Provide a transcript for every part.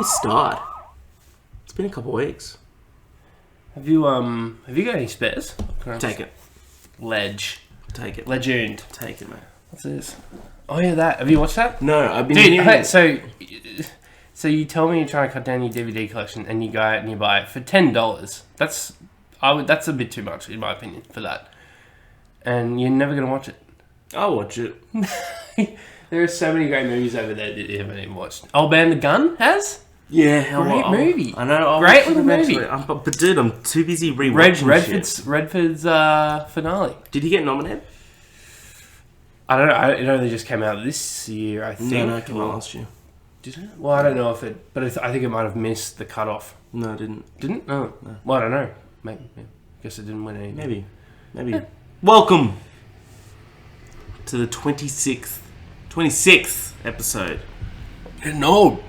we start? It's been a couple of weeks. Have you got any spares? Take it. Ledge. Take it. Legend. Take it, mate. What's this? Oh yeah, that. Have you watched that? No, I've been Dude, hearing... hey, so you tell me you're trying to cut down your DVD collection and you go out and you buy it for $10. That's a bit too much in my opinion for that. And you're never gonna watch it. I'll watch it. There are so many great movies over there that you haven't even watched. Old Man the Gun has? Yeah, great movie. I know. Great little movie. But dude, I'm too busy rewatching shit. Redford's finale. Did he get nominated? I don't know. It only just came out this year, I think. No, it came out last year. Did it? Well, I don't know if it... But I think it might have missed the cutoff. No, it didn't. Didn't? Oh. No. Well, I don't know. Maybe. Guess it didn't win anything. Maybe. Yeah. Welcome to the 26th episode. Getting old.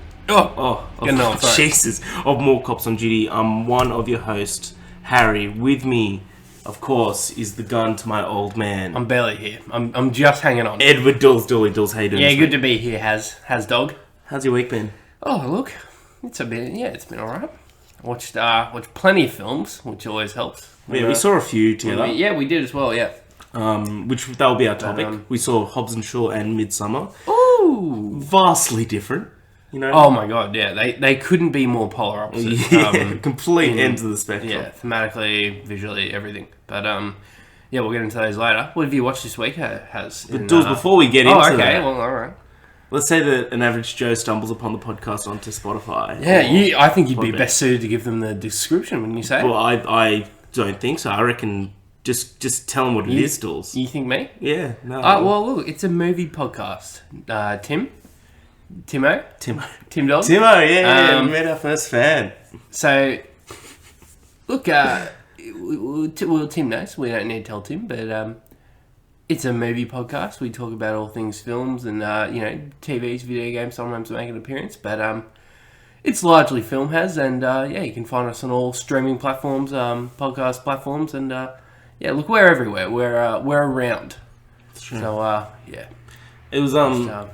Jesus. Of More Cops on Duty. I'm one of your hosts, Harry. With me, of course, is the gun to my old man. I'm barely here. I'm just hanging on. Edward Dools. How you doing? Yeah, good to be here, Has dog. How's your week been? Oh, look. It's been alright. I watched plenty of films, which always helps. Yeah, we saw a few together. Yeah, we did as well, yeah. Which that will be our topic. We saw Hobbs and Shaw and Midsommar. Ooh! Vastly different. You know? Oh my god, yeah. They couldn't be more polar opposites. Yeah, complete ends of the spectrum. Yeah, thematically, visually, everything. But yeah, we'll get into those later. What have you watched this week, Has? But Jules, before we get into that... okay, well, alright. Let's say that an average Joe stumbles upon the podcast onto Spotify. Yeah, I think you'd be best suited to give them the description, wouldn't you say? Well, I don't think so. I reckon just tell them what it is, Jules. You think me? Yeah, no. Well, look, it's a movie podcast. Timo? Tim Dog? Timo, yeah, we met our first fan. So, look, well, Tim knows. We don't need to tell Tim, but it's a movie podcast. We talk about all things films and, TVs, video games, sometimes make an appearance, but it's largely film and you can find us on all streaming platforms, podcast platforms, and look, we're everywhere. We're around. That's true. So, yeah. It was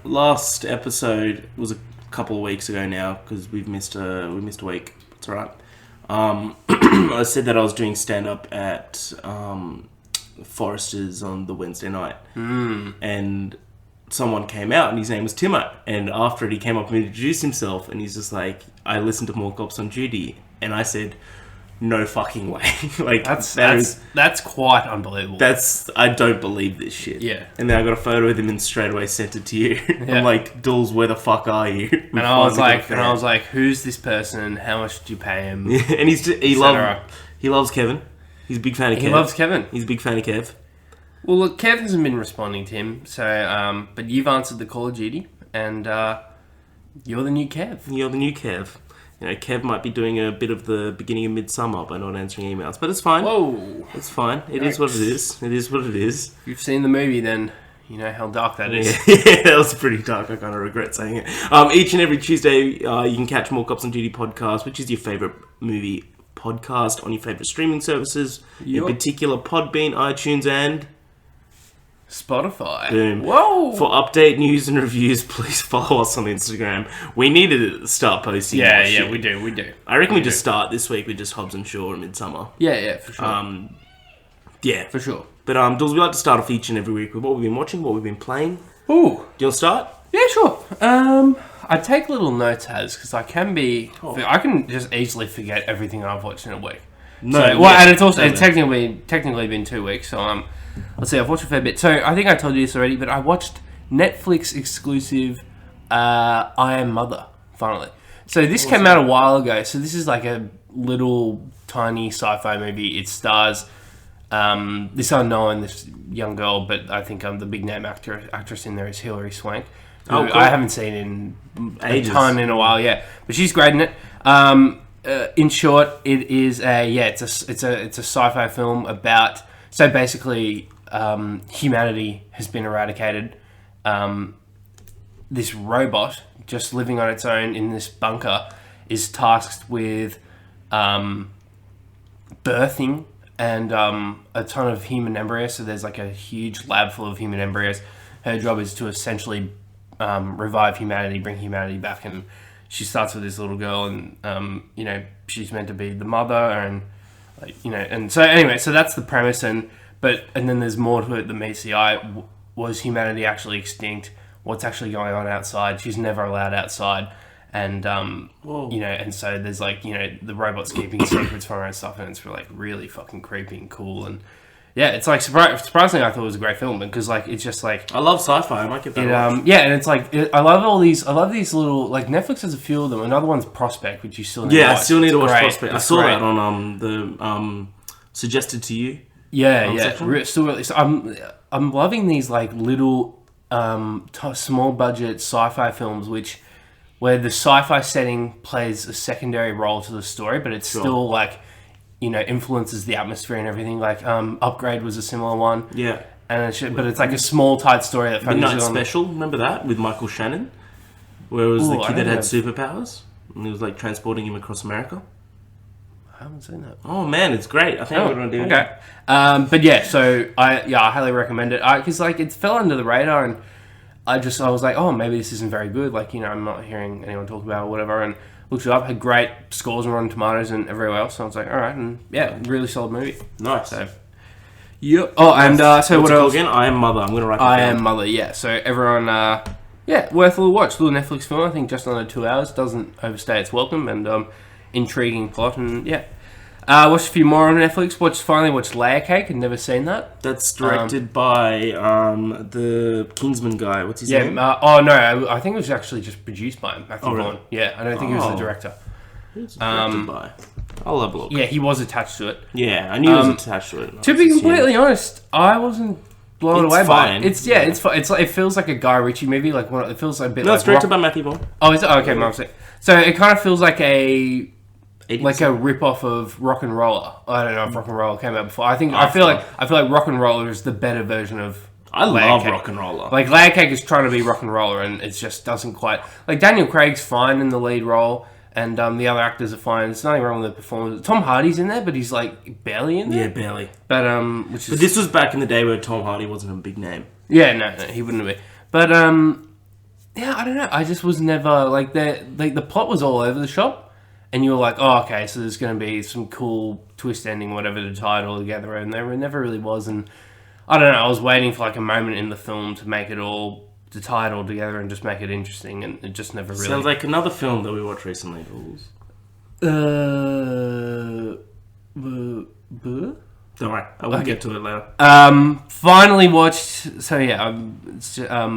last episode was a couple of weeks ago now because we missed a week. It's alright. I said that I was doing stand up at Forrester's on the Wednesday night, and someone came out and his name was Timo. And after it, he came up and introduced himself, and he's just like, "I listened to More Cops on Duty," and I said, "No fucking way!" Like that's quite unbelievable. I don't believe this shit. Yeah. And then I got a photo with him and straight away sent it to you. Yeah. I'm like, "Dools, where the fuck are you?" And I was like, "Who's this person? How much did you pay him?" Yeah. And he loves Kevin. He's a big fan of Kev. He loves Kevin. He's a big fan of Kev. Well, look, Kev hasn't been responding to him, so but you've answered the call of duty, and you're the new Kev. You're the new Kev. You know, Kev might be doing a bit of the beginning of Midsommar by not answering emails, but it's fine. Whoa. It's fine. It is what it is. It is what it is. If you've seen the movie, then you know how dark that is. Yeah, that was pretty dark. I kind of regret saying it. Each and every Tuesday, you can catch More Cops on Duty podcast, which is your favourite movie podcast on your favourite streaming services. In particular, Podbean, iTunes, and... Spotify. Boom. Whoa! For update, news, and reviews, please follow us on Instagram. We need to start posting. Yeah, we do. I reckon we just start this week with just Hobbs and Shaw and Midsommar. Yeah, for sure. Yeah, for sure. But Dools, we like to start off each and every week with what we've been watching, what we've been playing. Ooh, do you want to start? Yeah, sure. I take little notes, because I can just easily forget everything I've watched in a week. And it's also technically been 2 weeks, so let's see, I've watched a fair bit. So, I think I told you this already, but I watched Netflix exclusive I Am Mother, finally. So, this came out a while ago. So, this is like a little, tiny sci-fi movie. It stars this unknown, this young girl, but I think the big name actress in there is Hilary Swank. Who cool. I haven't seen in ages. A ton in a while, yeah. But she's great in it. In short, it is it's a sci-fi film about... So basically, humanity has been eradicated. This robot, just living on its own in this bunker, is tasked with birthing and a ton of human embryos. So there's like a huge lab full of human embryos. Her job is to essentially revive humanity, bring humanity back, and she starts with this little girl, and you know, she's meant to be the mother, and like, you know, and so anyway, so that's the premise, and then there's more to it that meets the eye. Was humanity actually extinct? What's actually going on outside? She's never allowed outside, and you know, and so there's like, you know, the robots keeping secrets from her and stuff, and it's like really fucking creepy and cool, and yeah, it's like surprisingly, I thought it was a great film because like it's just like I love sci-fi. I might get that. Yeah, and it's like I love these little, like, Netflix has a few of them. Another one's Prospect, which you still need to watch. I still need to watch great. Prospect. I saw that on the suggested to you. Still really. So I'm loving these like little small budget sci-fi films where the sci-fi setting plays a secondary role to the story, but it's still like, you know, influences the atmosphere and everything. Like Upgrade was a similar one. Yeah. And but it's like a small, tight story that focuses Midnight Special, remember that? With Michael Shannon? Where it was the kid that had superpowers? And he was like transporting him across America? I haven't seen that. Oh man, it's great. I think I'm going to do it. Okay. But yeah, so I highly recommend it. Because like it fell under the radar, and I was like, oh, maybe this isn't very good. Like, you know, I'm not hearing anyone talk about it or whatever. And looked it up, had great scores on Rotten Tomatoes and everywhere else. So I was like, all right, and yeah, really solid movie. Nice. So, yep. Oh, and so what else? Again, I Am Mother. I'm going to write that I down. Am Mother. Yeah. So everyone, worth a little watch. Little Netflix film. I think just under 2 hours. Doesn't overstay its welcome, and intriguing plot, and yeah. Watched a few more on Netflix. Finally watched Layer Cake. Had never seen that. That's directed by the Kingsman guy. What's his name? I think it was actually just produced by him, Matthew Vaughn. Yeah, I don't think he was the director. Who's directed by? I'll have a look. Yeah, he was attached to it. Yeah, I knew he was attached to it. To be completely honest, I wasn't blown away by it. It's fine. It's like, it feels like a Guy Ritchie movie. Like it feels like a bit. No, it's directed by Matthew Vaughn. Oh, is it? Oh, okay, Mum. So it kind of feels like a rip-off of Rock and Roller. I don't know if Rock and Roller came out before. I feel like Rock and Roller is the better version of love Rock and Roller. Like Layer Cake is trying to be Rock and Roller, and it just doesn't quite. Like Daniel Craig's fine in the lead role, and the other actors are fine. There's nothing wrong with the performance. Tom Hardy's in there, but he's like barely in there. Yeah, barely. But but this was back in the day where Tom Hardy wasn't a big name. Yeah, no, he wouldn't have been. But yeah, I don't know. I just was never like the plot was all over the shop. And you were like, oh, okay, so there's going to be some cool twist ending, whatever, to tie it all together. And there never really was. And I don't know, I was waiting for like a moment in the film to tie it all together and just make it interesting. And it just never really... Sounds like another film that we watched recently, Dools. Don't worry, I will get to it later. Finally watched... So yeah,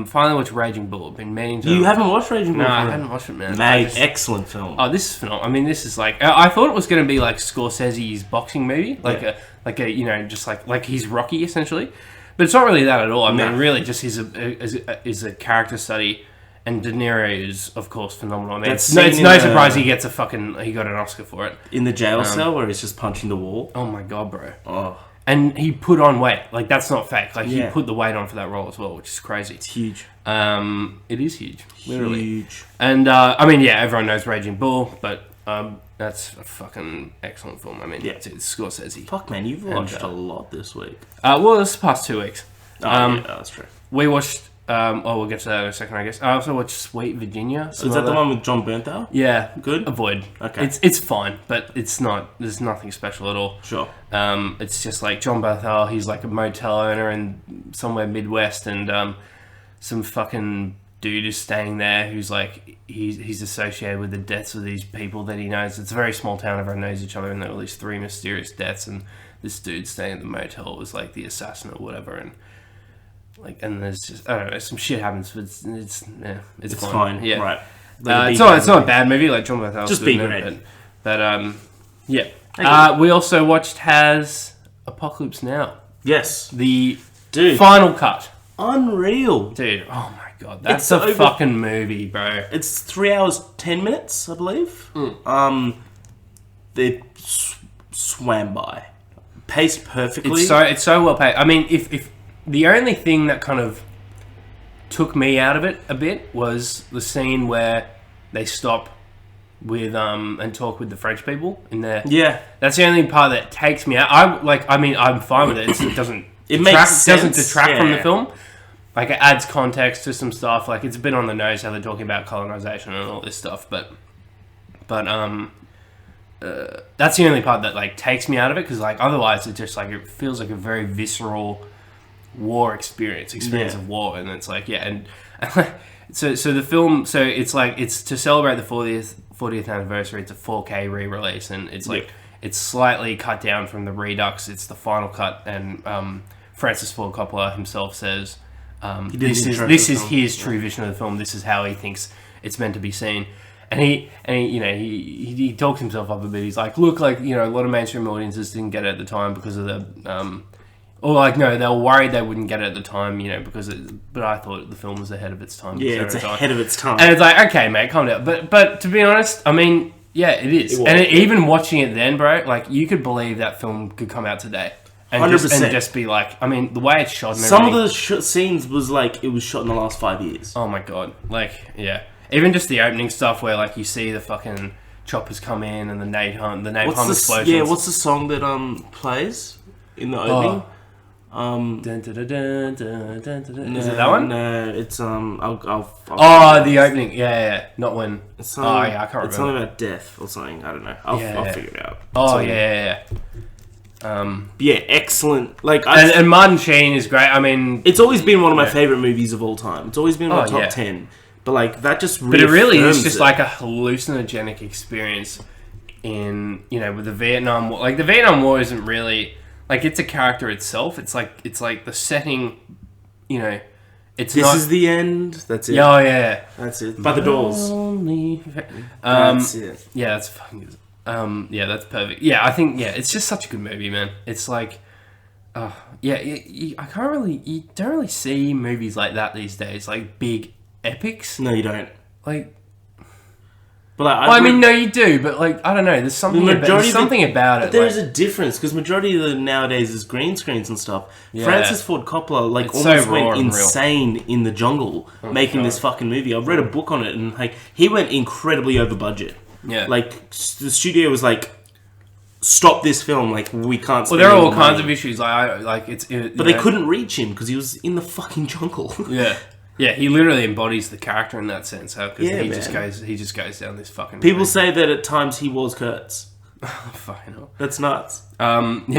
finally watched Raging Bull. I've been meaning to... You haven't watched Raging Bull? No, I haven't watched it, man. Excellent film. Oh, this is phenomenal. I mean, this is like... I thought it was going to be like Scorsese's boxing movie. Like a you know, just like he's Rocky, essentially. But it's not really that at all. I mean, really just is a character study. And De Niro is, of course, phenomenal. I mean, it's no surprise he got an Oscar for it. In the jail cell where he's just punching the wall. Oh my God, bro. Oh. And he put on weight. Like, that's not fake. Like, he put the weight on for that role as well, which is crazy. It's huge. It is huge. Literally. Huge. And, I mean, yeah, everyone knows Raging Bull, but that's a fucking excellent film. I mean, it's Scorsese. Fuck, man, you've watched a lot this week. Well, this past 2 weeks. Yeah, that's true. We watched... we'll get to that in a second, I guess. I also watched Sweet Virginia. Is that the one with John Bernthal? Yeah. Good? Avoid. Okay. It's fine, but it's not... There's nothing special at all. Sure. It's just like John Bernthal, he's like a motel owner in somewhere Midwest, and some fucking dude is staying there who's like... He's associated with the deaths of these people that he knows. It's a very small town, everyone knows each other, and there were these 3 mysterious deaths, and this dude staying at the motel was like the assassin or whatever, and... Like, and there's just, I don't know, some shit happens, but it's fine. Yeah. Right. It's not a bad movie, like John Bernthal. Just be great. But yeah. We also watched Has Apocalypse Now. Yes. The final cut. Unreal. Dude, oh my God. That's a fucking movie, bro. It's 3 hours, 10 minutes, I believe. They swam by. Paced perfectly. It's so well paced. I mean, if the only thing that kind of took me out of it a bit was the scene where they stop with and talk with the French people in there. Yeah, that's the only part that takes me out. I'm fine with it. It doesn't. Makes sense. Doesn't detract from the film. like it adds context to some stuff. Like it's a bit on the nose how they're talking about colonization and all this stuff, but that's the only part that like takes me out of it, because like otherwise it just like it feels like a very visceral war experience of war, and it's like and so the film, so it's like it's to celebrate the 40th anniversary. It's a 4K re-release, and it's like it's slightly cut down from the Redux. It's the final cut, and Francis Ford Coppola himself says this is his true vision of the film. This is how he thinks it's meant to be seen. And he talks himself up a bit. He's like, look, like, a lot of mainstream audiences didn't get it at the time because of the, or like, no, they were worried they wouldn't get it at the time, but I thought the film was ahead of its time. Yeah, it's ahead of its time. And it's like, okay, mate, calm down. But to be honest, I mean, yeah, it is. Even watching it then, bro, like, you could believe that film could come out today. And 100%. Just be like, I mean, the way it's shot and some of the scenes was like, it was shot in the last 5 years. Oh my God. Like, yeah. Even just the opening stuff where, like, you see the fucking choppers come in and the napalm explosions. Yeah, what's the song that plays in the opening? Is it that one? No, it's I'll the opening. Yeah. Not when. I can't remember. It's something about death or something. I don't know. I'll figure it out. Yeah. Excellent. Like, and Martin Sheen is great. I mean, it's always been one of my favorite movies of all time. It's always been in my top 10. But like that just but it really is just like a hallucinogenic experience in with the Vietnam War. Like the Vietnam War isn't really like it's a character itself. It's like the setting. This is the end. That's it. Oh yeah, that's it. By the Doors. That's it. Yeah, that's fucking good. Yeah, that's perfect. Yeah, I think it's just such a good movie, man. It's like, you don't really see movies like that these days. Like big epics. No, you don't. Like, but like, I mean, no, you do. But like, I don't know. There's something about it. There's a difference because majority of the nowadays is green screens and stuff. Yeah. Francis Ford Coppola almost went insane in the jungle making this fucking movie. I've read a book on it, and like he went incredibly over budget. Yeah, like the studio was like, stop this film. Like we can't. Well, there are all kinds of issues. But they couldn't reach him because he was in the fucking jungle. Yeah. Yeah, he literally embodies the character in that sense. Because he just goes down this fucking. People say that at times he was Kurtz. Fucking hell. That's nuts.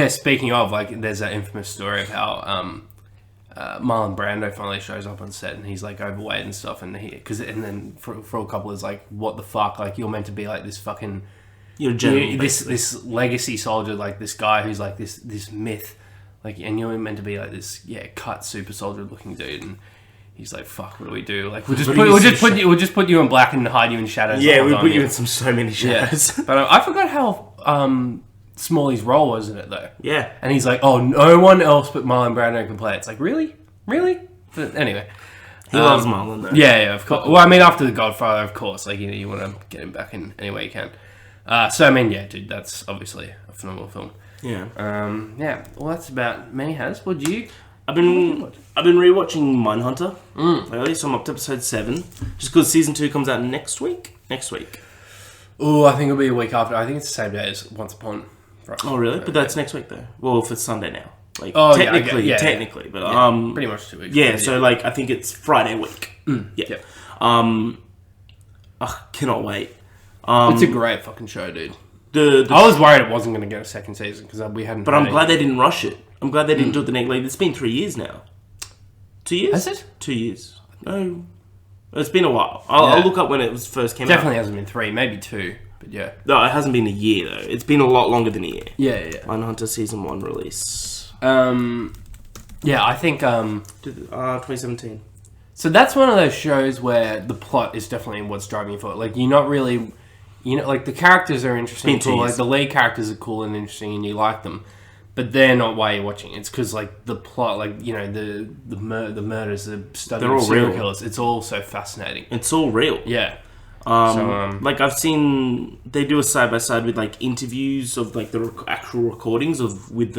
Speaking of, like, there's that infamous story of how Marlon Brando finally shows up on set and he's like overweight and stuff, and then for a couple is like, what the fuck? Like, you're meant to be like this fucking. This legacy soldier, like this guy who's like this myth, like, and you're meant to be like this cut super soldier looking dude, and he's like, fuck, what do we do? Like, we'll just put you in black and hide you in shadows. Yeah, we put you in so many shadows. Yeah. But I forgot how small his role was in it, though. Yeah. And he's like, oh, no one else but Marlon Brando can play it. It's like, really? But anyway. He loves Marlon, though. Yeah, of course. Well, I mean, after The Godfather, of course. Like, you want to get him back in any way you can. So, I mean, yeah, dude, that's obviously a phenomenal film. Yeah. Well, that's about me, Has. What do you... I've been rewatching Mindhunter lately, so I'm up to episode 7. Just because season 2 comes out next week. Oh, I think it'll be a week after. I think it's the same day as Once Upon. Oh, really? But that's next week, though. Well, if it's Sunday now. Like, technically, but pretty much 2 weeks. Yeah, so like I think it's Friday week. Yeah. I cannot wait. It's a great fucking show, dude. I was worried it wasn't going to get a second season because we hadn't. But I'm glad they didn't rush it. I'm glad they didn't do it the next. Like, it's been 3 years now. 2 years? Has it? 2 years. No, it's been a while. I'll look up when it was first came out. Definitely hasn't been 3, maybe 2. But yeah. No, it hasn't been a year though. It's been a lot longer than a year. Yeah. Mindhunter season 1 release. I think 2017. So that's one of those shows where the plot is definitely what's driving you forward. Like, you're not really, like the characters are interesting and cool. Like the lead characters are cool and interesting, and you like them. But they're not why you're watching. It's because like the plot, like the murders, the study of serial killers. It's all so fascinating. It's all real. Yeah. Like I've seen they do a side by side with like interviews of like the actual recordings with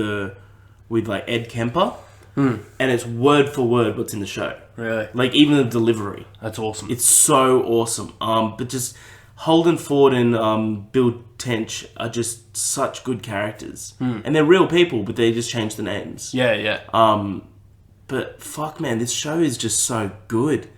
like Ed Kemper, and it's word for word what's in the show. Really? Like even the delivery. That's awesome. It's so awesome. But just Holden Ford and Bill Tench are just such good characters, and they're real people, but they just changed the names. Yeah. But fuck, man, this show is just so good.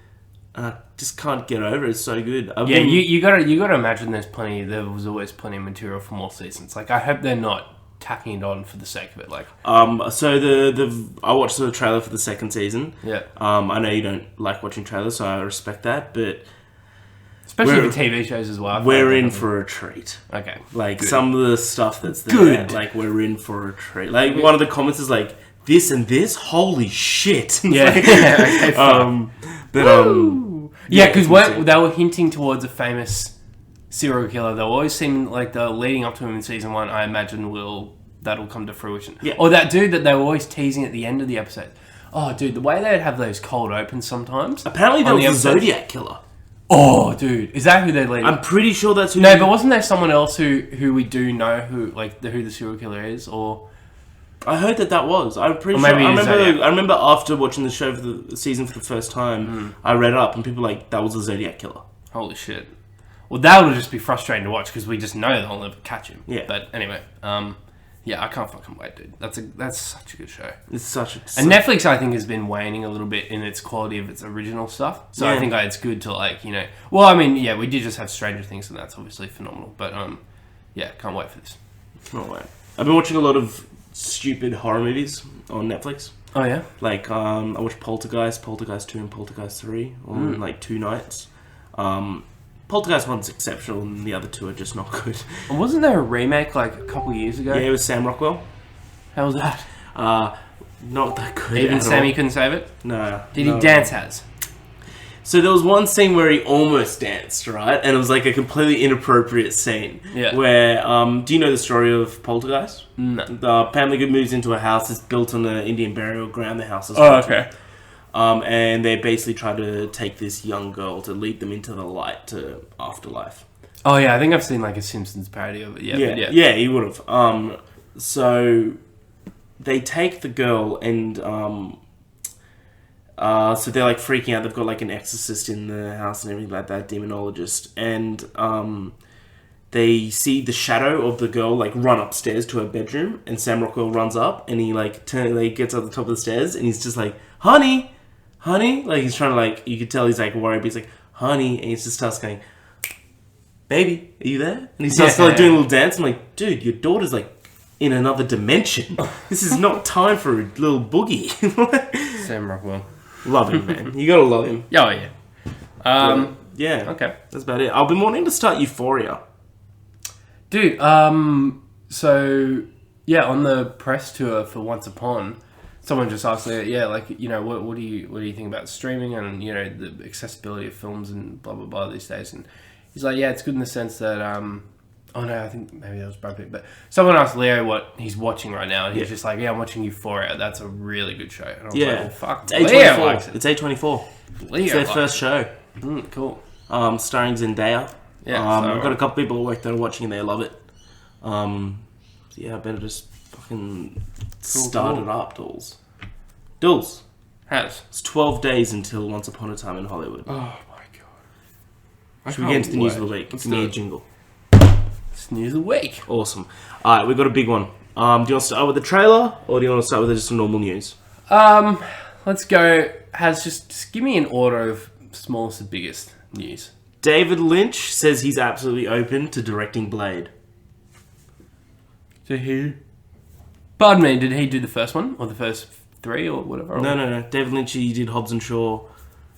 I just can't get over it. It's so good. You gotta imagine there was always plenty of material for more seasons. Like, I hope they're not tacking it on for the sake of it. Like, so I watched the trailer for the second season. Yeah. I know you don't like watching trailers, so I respect that, but especially for TV shows as well. We're in for a treat. Okay. Like, good. some of the stuff that's there, good. like, we're in for a treat. Like, one of the comments is like, this and this, holy shit. Yeah. Yeah, because they were hinting towards a famous serial killer. They always seem like they're leading up to him in season 1. I imagine that'll come to fruition. Yeah. Or that dude that they were always teasing at the end of the episode. Oh, dude, the way they'd have those cold opens sometimes. Apparently there was a Zodiac killer. Oh, dude, is that who they're leading? I'm pretty sure that's who. No, but wasn't there someone else who we do know who the serial killer is? Or I heard that was. I'm pretty sure. I remember after watching the show for the season for the first time, I read up and people were like, that was a Zodiac killer. Holy shit. Well, that would just be frustrating to watch because we just know they'll never catch him. Yeah. But anyway, yeah, I can't fucking wait, dude. That's such a good show. It's and Netflix, I think, has been waning a little bit in its quality of its original stuff. So yeah. I think it's good to well, I mean, yeah, we did just have Stranger Things, and that's obviously phenomenal. But yeah, can't wait for this. Can't wait. I've been watching a lot of stupid horror movies on Netflix. Oh yeah. Like I watched Poltergeist 2, and Poltergeist 3 on like 2 nights. Poltergeist 1's exceptional, and the other 2 are just not good. And wasn't there a remake like a couple of years ago? Yeah, it was Sam Rockwell. How was that? Not that good. Even Sammy couldn't save it? No. Did he dance as? So there was one scene where he almost danced, right? And it was like a completely inappropriate scene. Yeah. Where, do you know the story of Poltergeist? No. Pamela Good moves into a house that's built on an Indian burial ground. The house is haunted. Okay. And they basically try to take this young girl to lead them into the light to afterlife. Oh yeah, I think I've seen like a Simpsons parody of it. Yeah, you would have. So they take the girl and so they're like freaking out. They've got like an exorcist in the house and everything like that, demonologist, and they see the shadow of the girl like run upstairs to her bedroom, and Sam Rockwell runs up and he gets up the top of the stairs and he's just like, honey, like he's trying to like, you could tell he's like worried, but he's like, honey, and he just starts going, baby, are you there? And he starts like doing a little dance. I'm like, dude, your daughter's like in another dimension. This is not time for a little boogie. Sam Rockwell. Love him, man. You gotta love him. Oh yeah. Yeah. Okay. That's about it. I've been wanting to start Euphoria. Dude, so yeah, on the press tour for Once Upon, someone just asked me, what do you think about streaming and the accessibility of films and blah blah blah these days? And he's like, yeah, it's good in the sense that oh no, I think maybe that was Brad Pitt, but someone asked Leo what he's watching right now, and he's just like, yeah, I'm watching Euphoria. That's a really good show. And I was like, well, fuck, it's A24. It's A24. Leo it's their first show. Cool. Starring Zendaya. Yeah, I've got a couple people at work that are watching and they love it. Yeah, I better just fucking start it up, Dools. Has. It's 12 days until Once Upon a Time in Hollywood. Oh my god. Should we get into the news of the week? It's near jingle. It's news of the week. Awesome. Alright, we've got a big one. Do you want to start with the trailer, or do you want to start with just some normal news? Let's go. Just give me an order of smallest to biggest news. David Lynch says he's absolutely open to directing Blade. Did he? Pardon me, did he do the first one? Or the first 3 or whatever? No. David Lynch, he did Hobbs and Shaw.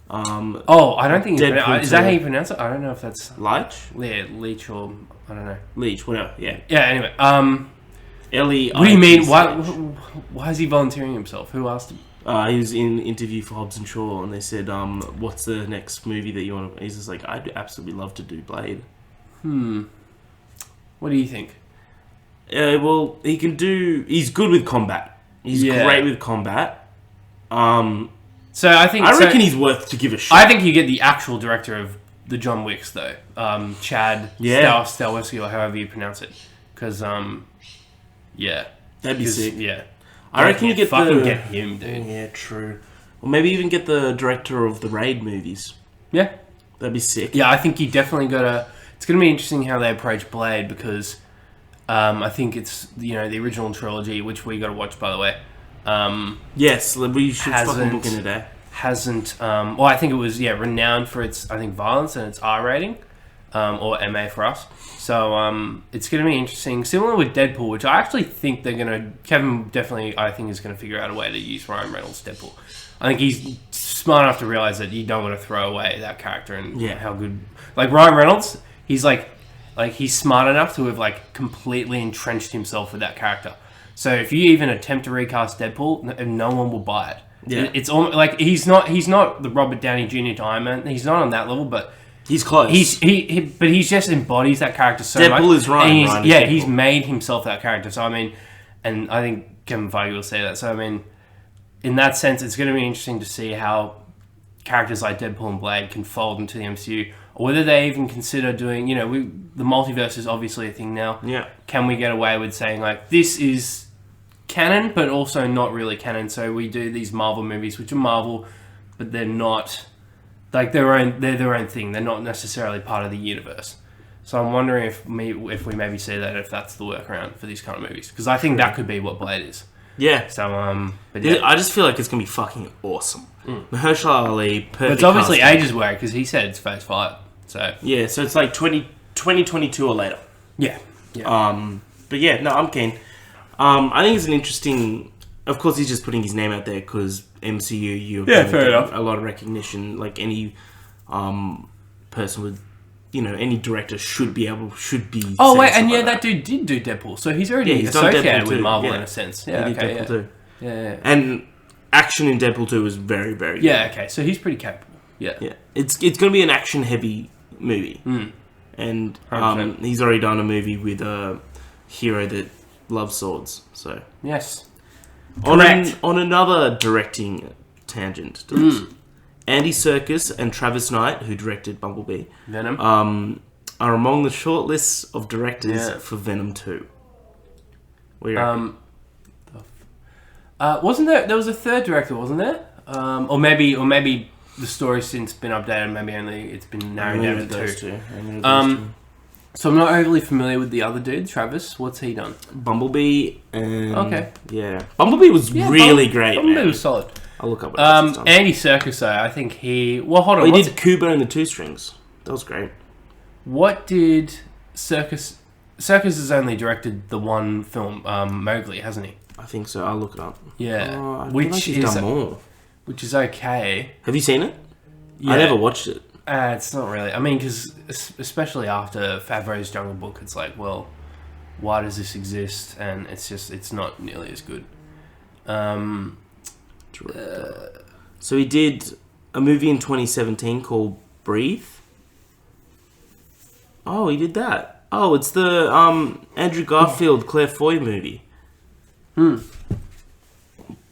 I don't think is that how you pronounce it? I don't know if that's... Leach? Yeah, Leach or... I don't know. Leach, whatever, yeah. Yeah, anyway. Ellie... What do you mean? Why is he volunteering himself? Who asked him? He was in an interview for Hobbs and Shaw, and they said, what's the next movie that you want to... He's just like, I'd absolutely love to do Blade. What do you think? Well, he can do... He's good with combat. He's great with combat. So I think... I reckon he's worth to give a shot. I think you get the actual director of the John Wicks, though. Chad Stahelski, or however you pronounce it. Because, yeah. That'd be sick. Yeah. I reckon you get get him, dude. Yeah, true. Or maybe even get the director of the Raid movies. Yeah. That'd be sick. Yeah, I think you definitely gotta... It's gonna be interesting how they approach Blade, because I think it's, the original trilogy, which we gotta watch, by the way. Yes, we should fucking book in a day. Hasn't well, I think it was renowned for its violence and its R rating, or MA for us. So it's going to be interesting. Similar with Deadpool, which I actually think they're going to... Kevin definitely, I think, is going to figure out a way to use Ryan Reynolds' Deadpool. I think he's smart enough to realize that you don't want to throw away that character and how good... Like, Ryan Reynolds, he's he's smart enough to have, completely entrenched himself with that character. So if you even attempt to recast Deadpool, no one will buy it. Yeah. It's almost, he's not the Robert Downey Jr. to Iron Man. He's not on that level, but... He's close. But he just embodies that character so much. Deadpool is Ryan. He's made himself that character. So, I mean... And I think Kevin Feige will say that. So, I mean... In that sense, it's going to be interesting to see how characters like Deadpool and Blade can fold into the MCU, or whether they even consider doing, the multiverse is obviously a thing now. Yeah. Can we get away with saying, this is canon, but also not really canon? So we do these Marvel movies, which are Marvel, but they're not, they're their own thing. They're not necessarily part of the universe. So I'm wondering if we maybe see that, if that's the workaround for these kind of movies. Because I think that could be what Blade is. Yeah. So, but I just feel like it's going to be fucking awesome. Mahershala Ali, perfect. But it's obviously ages away because he said it's Phase 5. So yeah, so it's 2022 or later. Yeah. But yeah, no, I'm keen. I think it's an interesting... Of course, he's just putting his name out there because MCU, fair enough. A lot of recognition. Like any person with... any director should be... Oh, wait, and that dude did do Deadpool, so he's already associated with Marvel in a sense. Yeah, he did Deadpool too. Yeah. And action in Deadpool 2 was very, very good. Yeah, okay, so he's pretty capable. Yeah. It's going to be an action-heavy movie. And he's already done a movie with a hero that loves swords, so... Yes. On another directing tangent... Andy Serkis and Travis Knight, who directed Bumblebee, Venom, are among the short lists of directors for Venom 2. What do you reckon? Wasn't there was a third director, wasn't there? Or maybe the story's since been updated. Maybe only it's been narrowed down to two. So I'm not overly familiar with the other dude, Travis. What's he done? Bumblebee. And, yeah. Bumblebee was really great. Bumblebee was solid. I'll look up what Andy Serkis, though, I think he... Well, hold on. He did Kubo and the Two Strings. That was great. What did Serkis... Serkis has only directed the one film, Mowgli, hasn't he? I think so. I'll look it up. Yeah. He's done more. Which is okay. Have you seen it? Yeah. I never watched it. It's not really... I mean, because especially after Favreau's Jungle Book, it's like, well, why does this exist? And it's not nearly as good. So he did a movie in 2017 called Breathe. Oh, he did that. Oh, it's the Andrew Garfield Claire Foy movie. Breathe.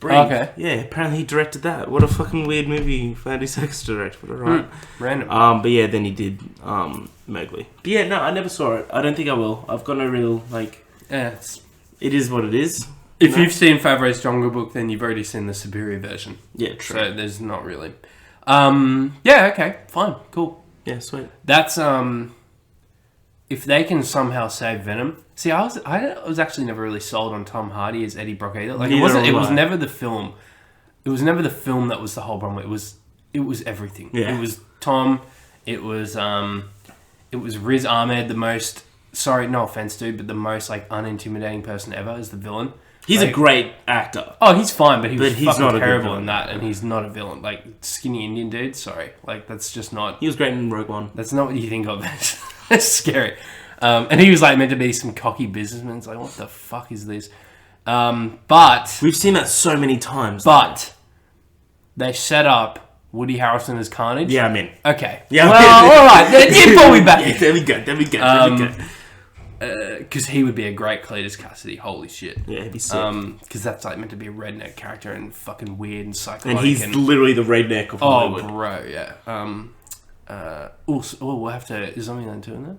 Okay. Yeah, apparently he directed that. What a fucking weird movie for Andy Serkis to direct, but alright. Random. But yeah, then he did Mowgli. But yeah, no, I never saw it. I don't think I will. I've got no real, it is what it is. If you've seen Favreau's Jungle Book, then you've already seen the superior version. Yeah, true. So there's not really... yeah, okay. Fine. Cool. Yeah, sweet. That's, if they can somehow save Venom... See, I was actually never really sold on Tom Hardy as Eddie Brock either. Like, it was never the film. It was never the film that was the whole problem. It was everything. Yeah. It was Tom. It was Riz Ahmed, the most... Sorry, no offense, dude, but the most, unintimidating person ever as the villain. He's a great actor. Oh, he's fine, but he's not fucking terrible in that, and he's not a villain. Skinny Indian dude, sorry. That's just not... He was great in Rogue One. That's not what you think of. That's scary. And he was, meant to be some cocky businessman. It's like, what the fuck is this? But... We've seen that so many times. But they set up Woody Harrelson as Carnage. Yeah, I'm in. Okay. Yeah, well, alright. You pull me back. Yeah, there we go. Because he would be a great Cletus Cassidy. Holy shit. Yeah, he'd be sick. Because that's meant to be a redneck character and fucking weird and psychotic. And he's literally the redneck of Hollywood. Oh, bro, yeah. We'll have to... Is Zombieland 2 in there?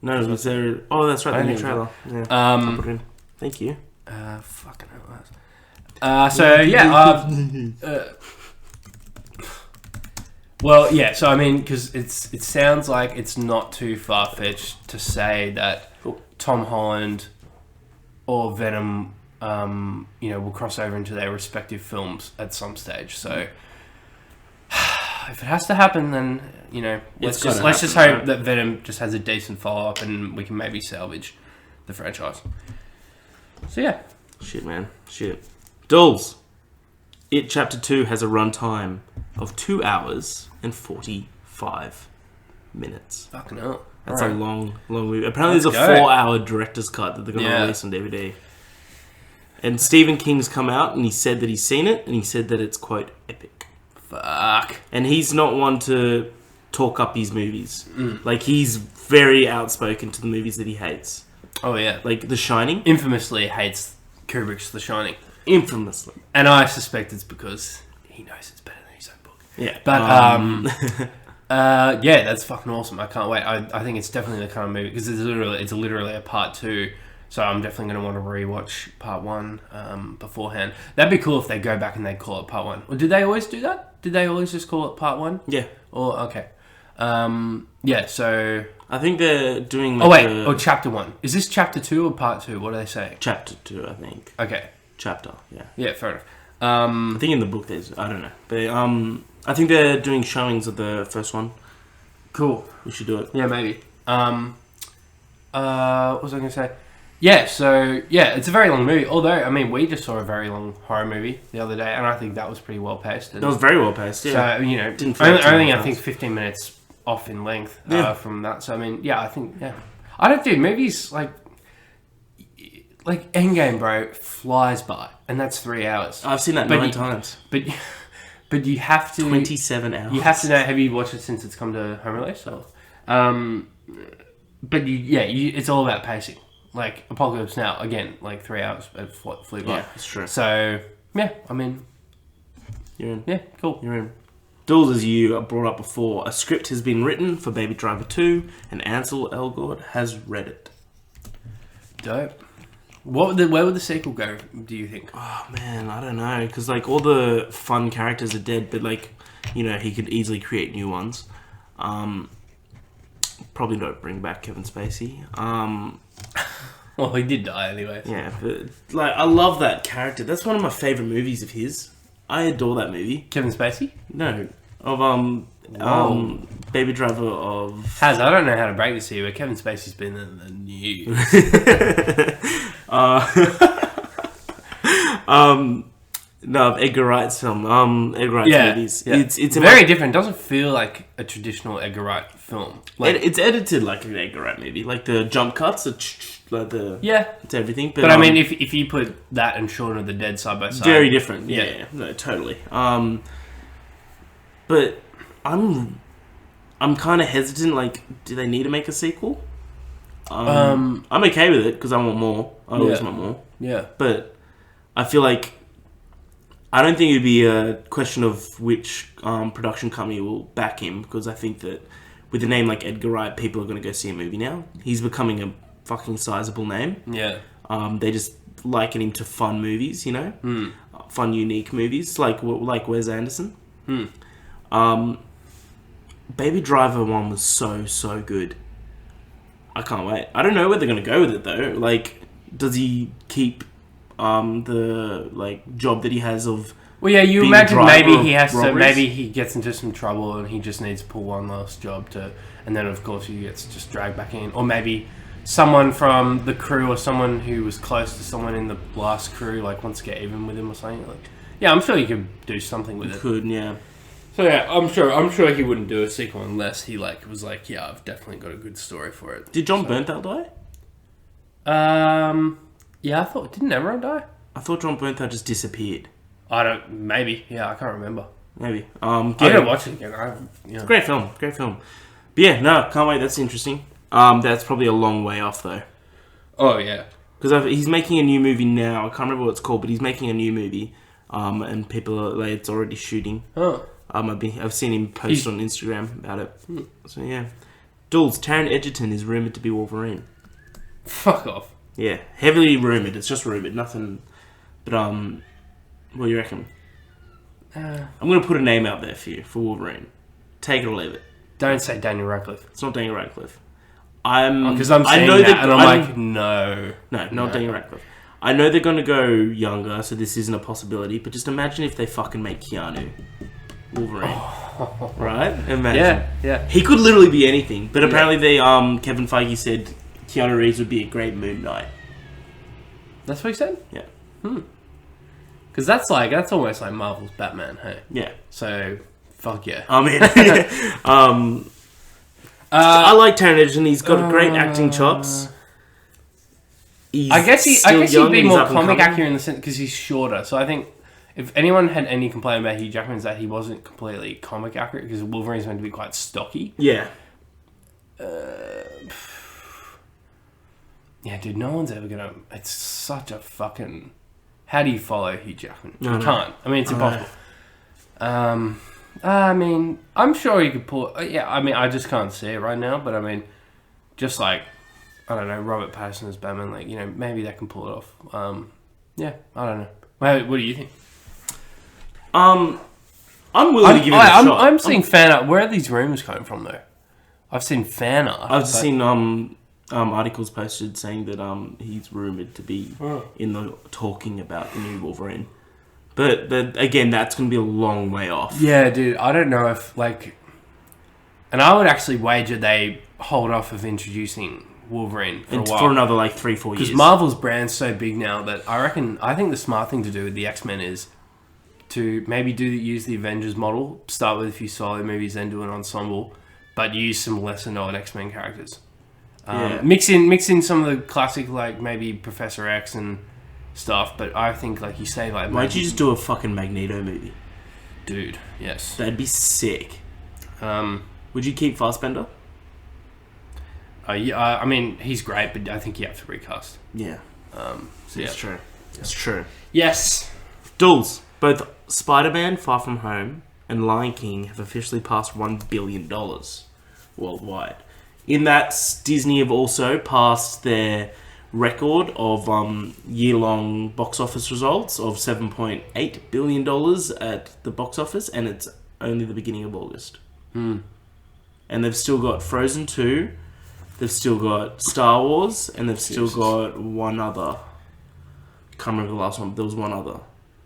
No, was there... Oh, that's right, the new trailer. Yeah. Thank you. Fucking hell. So, yeah. Well, yeah, so I mean, because it sounds like it's not too far-fetched to say that Tom Holland or Venom will cross over into their respective films at some stage. So if it has to happen, then let's just hope that Venom just has a decent follow up, and we can maybe salvage the franchise. So yeah, shit, man, shit. Dools. It Chapter 2 has a runtime of 2 hours and 45 minutes. Fucking hell. That's a long movie. Apparently there's a 4-hour director's cut that they're going to release on DVD. And Stephen King's come out and he said that he's seen it, and he said that it's, quote, epic. Fuck. And he's not one to talk up his movies. Like, he's very outspoken to the movies that he hates. Oh, yeah. Like The Shining. Infamously hates Kubrick's The Shining. Infamously. And I suspect it's because he knows it's better than his own book. Yeah. But, yeah, that's fucking awesome. I can't wait. I think it's definitely the kind of movie, because it's literally a part 2. So I'm definitely going to want to rewatch part 1 beforehand. That'd be cool if they go back and they call it part 1. Or did they always do that? Did they always just call it part 1? Yeah. Or, okay. Yeah, so... I think they're doing... or chapter 1. Is this chapter 2 or part 2? What are they saying? Chapter 2, I think. Okay. Chapter, yeah. Yeah, fair enough. I think in the book there's... I don't know. But I think they're doing showings of the first one. Cool. We should do it. Yeah, maybe. What was I going to say? Yeah, so, yeah, it's a very long movie. Although, I mean, we just saw a very long horror movie the other day, and I think that was pretty well paced. That was very well paced, yeah. So, I think 15 minutes off in length from that. So, I mean, yeah, I think, yeah. I don't do movies like Endgame, bro, flies by, and that's 3 hours. I've seen that 9 times. But you have to... 27 hours. You have to know, have you watched it since it's come to home release? Or, but, it's all about pacing. Like, Apocalypse Now, again, like 3 hours, it flew by. Yeah, that's true. So, yeah, I mean... You're in. Yeah, cool. You're in. Dools, as you brought up before, a script has been written for Baby Driver 2, and Ansel Elgort has read it. Dope. Where would the sequel go, do you think? Oh, man, I don't know. Because, like, all the fun characters are dead, but, like, he could easily create new ones. Probably don't bring back Kevin Spacey. Well, he did die anyway. So. Yeah, but, like, I love that character. That's one of my favourite movies of his. I adore that movie. Kevin Spacey? No. Of, Baby Driver of... Haz, I don't know how to break this to you, but Kevin Spacey's been in the news. No, Edgar Wright's film. Edgar Wright's movies. Yeah. It's very different. It doesn't feel like a traditional Edgar Wright film. Like, it's edited like an Edgar Wright movie. Like the jump cuts, it's everything. But I mean, if you put that and Shaun of the Dead side by side, very different. Yeah, no, totally. But I'm kind of hesitant. Like, do they need to make a sequel? I'm okay with it because I want more. I always want more. Yeah, but I feel like I don't think it'd be a question of which production company will back him, because I think that with a name like Edgar Wright, people are going to go see a movie now. He's becoming a fucking sizable name. Yeah. They just liken him to fun movies, fun, unique movies like Wes Anderson. Baby Driver 1 was so good. I can't wait. I don't know where they're going to go with it though. Like, does he keep the job that he has of... Well, yeah, you imagine maybe he has to... Maybe he gets into some trouble and he just needs to pull one last job to... And then, of course, he gets just dragged back in. Or maybe someone from the crew or someone who was close to someone in the last crew, like, wants to get even with him or something. Like, yeah, I'm sure you could do something with it. Could, yeah. So, yeah, I'm sure he wouldn't do a sequel unless he, was like, yeah, I've definitely got a good story for it. Did John Bernthal die? Yeah, I thought... Didn't everyone die? I thought John Bernthal just disappeared. Maybe. Yeah, I can't remember. Maybe. I'm going to watch it again. It's a great film. Great film. But yeah, no, can't wait. That's interesting. That's probably a long way off, though. Oh, yeah. Because he's making a new movie now. I can't remember what it's called, but he's making a new movie. And people are like, it's already shooting. Oh. I've seen him post on Instagram about it. So, yeah. Dools, Taron Egerton is rumoured to be Wolverine. Fuck off. Yeah, heavily rumoured. It's just rumoured, nothing. But what do you reckon? I'm gonna put a name out there for you for Wolverine. Take it or leave it. Don't say Daniel Radcliffe. It's not Daniel Radcliffe. Because I'm saying and I'm like, no, Daniel Radcliffe. I know they're going to go younger, so this isn't a possibility, but just imagine if they fucking make Keanu Wolverine. Right? Imagine. Yeah. He could literally be anything, but apparently Kevin Feige said Keanu Reeves would be a great Moon Knight. That's what he said? Yeah. Because that's almost like Marvel's Batman, hey? Yeah. So, fuck yeah. I mean, I like Taron Egerton. He's got great acting chops. I guess he'd be more comic accurate in the sense because he's shorter. So I think if anyone had any complaint about Hugh Jackman, is that he wasn't completely comic accurate because Wolverine's meant to be quite stocky. Yeah. Yeah, dude, no one's ever gonna. It's such a fucking. How do you follow Hugh Jackman? You No. can't. I mean, it's impossible. I mean, I'm sure he could pull. Yeah, I mean, I just can't see it right now. But I mean, just like I don't know, Robert Pattinson as Batman, like maybe they can pull it off. Yeah, I don't know. What do you think? I'm willing to give it a shot. I'm seeing fan art. Where are these rumors coming from, though? I've seen fan art. I've seen articles posted saying that he's rumored to be in the talking about the new Wolverine, but again, that's going to be a long way off. Yeah, dude, I don't know if and I would actually wager they hold off of introducing Wolverine for a while. For another 3-4 years. Because Marvel's brand's so big now that I think the smart thing to do with the X-Men is to maybe use the Avengers model, start with a few solo movies, then do an ensemble, but use some lesser known X-Men characters. Mix in some of the classic, maybe Professor X and stuff, but I think, you say, why don't you just do a fucking Magneto movie? Dude, yes. That'd be sick. Would you keep Fassbender? Yeah, I mean, he's great, but I think you have to recast. Yeah. It's true. It's true. Yes. Dools. Both Spider-Man, Far From Home, and Lion King have officially passed $1 billion worldwide. In that, Disney have also passed their record of year-long box office results of $7.8 billion at the box office, and it's only the beginning of August. And they've still got Frozen 2, they've still got Star Wars, and they've still got one other. Can't remember the last one, but there was one other.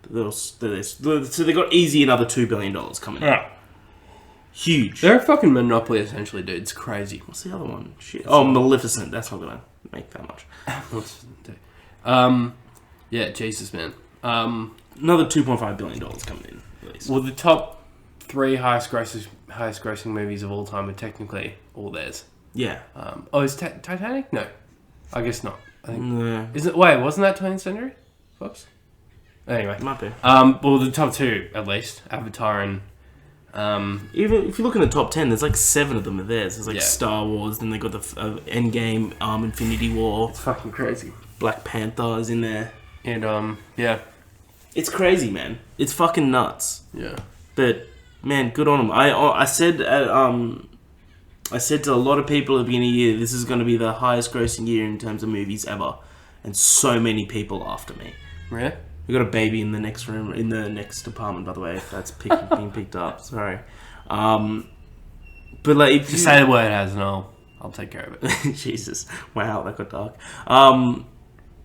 So they got easy another $2 billion coming in. Yeah. Huge. They're a fucking monopoly, essentially, dude. It's crazy. What's the other one? Shit. Maleficent. That's not gonna make that much. Yeah, Jesus, man. Another $2.5 billion coming in, at least. Well, the top 3 highest grossing movies of all time are technically all theirs. Yeah. Is Titanic? No, I guess not. I think. No. Is it? Wait, wasn't that 20th Century Fox? Anyway, might be. Well, the top 2 at least, Avatar and. Even if you look in the top 10, there's 7 of them are theirs. There's Star Wars, then they got the Endgame, Infinity War. It's fucking crazy. Black Panther is in there. And yeah, it's crazy, man. It's fucking nuts. Yeah. But man, good on them. I said to a lot of people at the beginning of the year, this is going to be the highest grossing year in terms of movies ever, and so many people after me. Yeah. We got a baby in the next room, in the next apartment, by the way, if that's being picked up. Sorry. But if just say the word, Has, and I'll take care of it. Jesus. Wow, that got dark. No,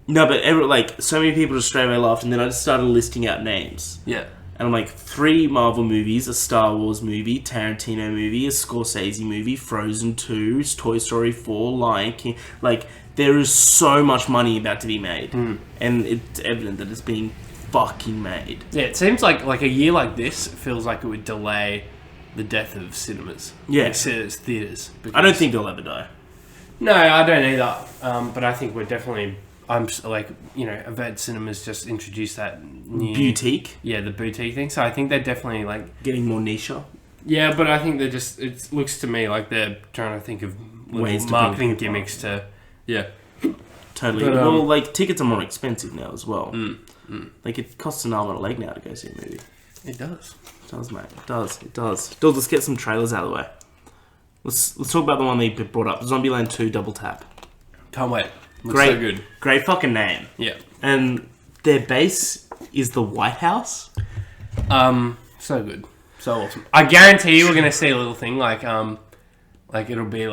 but so many people just straight away laughed, and then I just started listing out names. Yeah. And I'm like, 3 Marvel movies, a Star Wars movie, Tarantino movie, a Scorsese movie, Frozen 2, Toy Story 4, Lion King. There is so much money about to be made. And it's evident that it's being fucking made. Yeah, it seems like a year like this feels like it would delay the death of cinemas. Yeah. Theatres. I don't think they'll ever die. No, I don't either. But I think we're definitely... Event Cinemas just introduced that new... Boutique? Yeah, the boutique thing. So I think they're definitely, getting more niche. Yeah, but I think they're just... It looks to me like they're trying to think of ways to marketing gimmicks to... Yeah. Totally. But, tickets are more expensive now as well. It costs an arm and a leg now to go see a movie. It does. It does, mate. It does. Dude, let's get some trailers out of the way. Let's talk about the one they brought up. Zombieland 2 Double Tap. Can't wait. Looks great, so good. Great fucking name. Yeah. And their base is the White House. So good. So awesome. I guarantee you we're going to see a little thing it'll be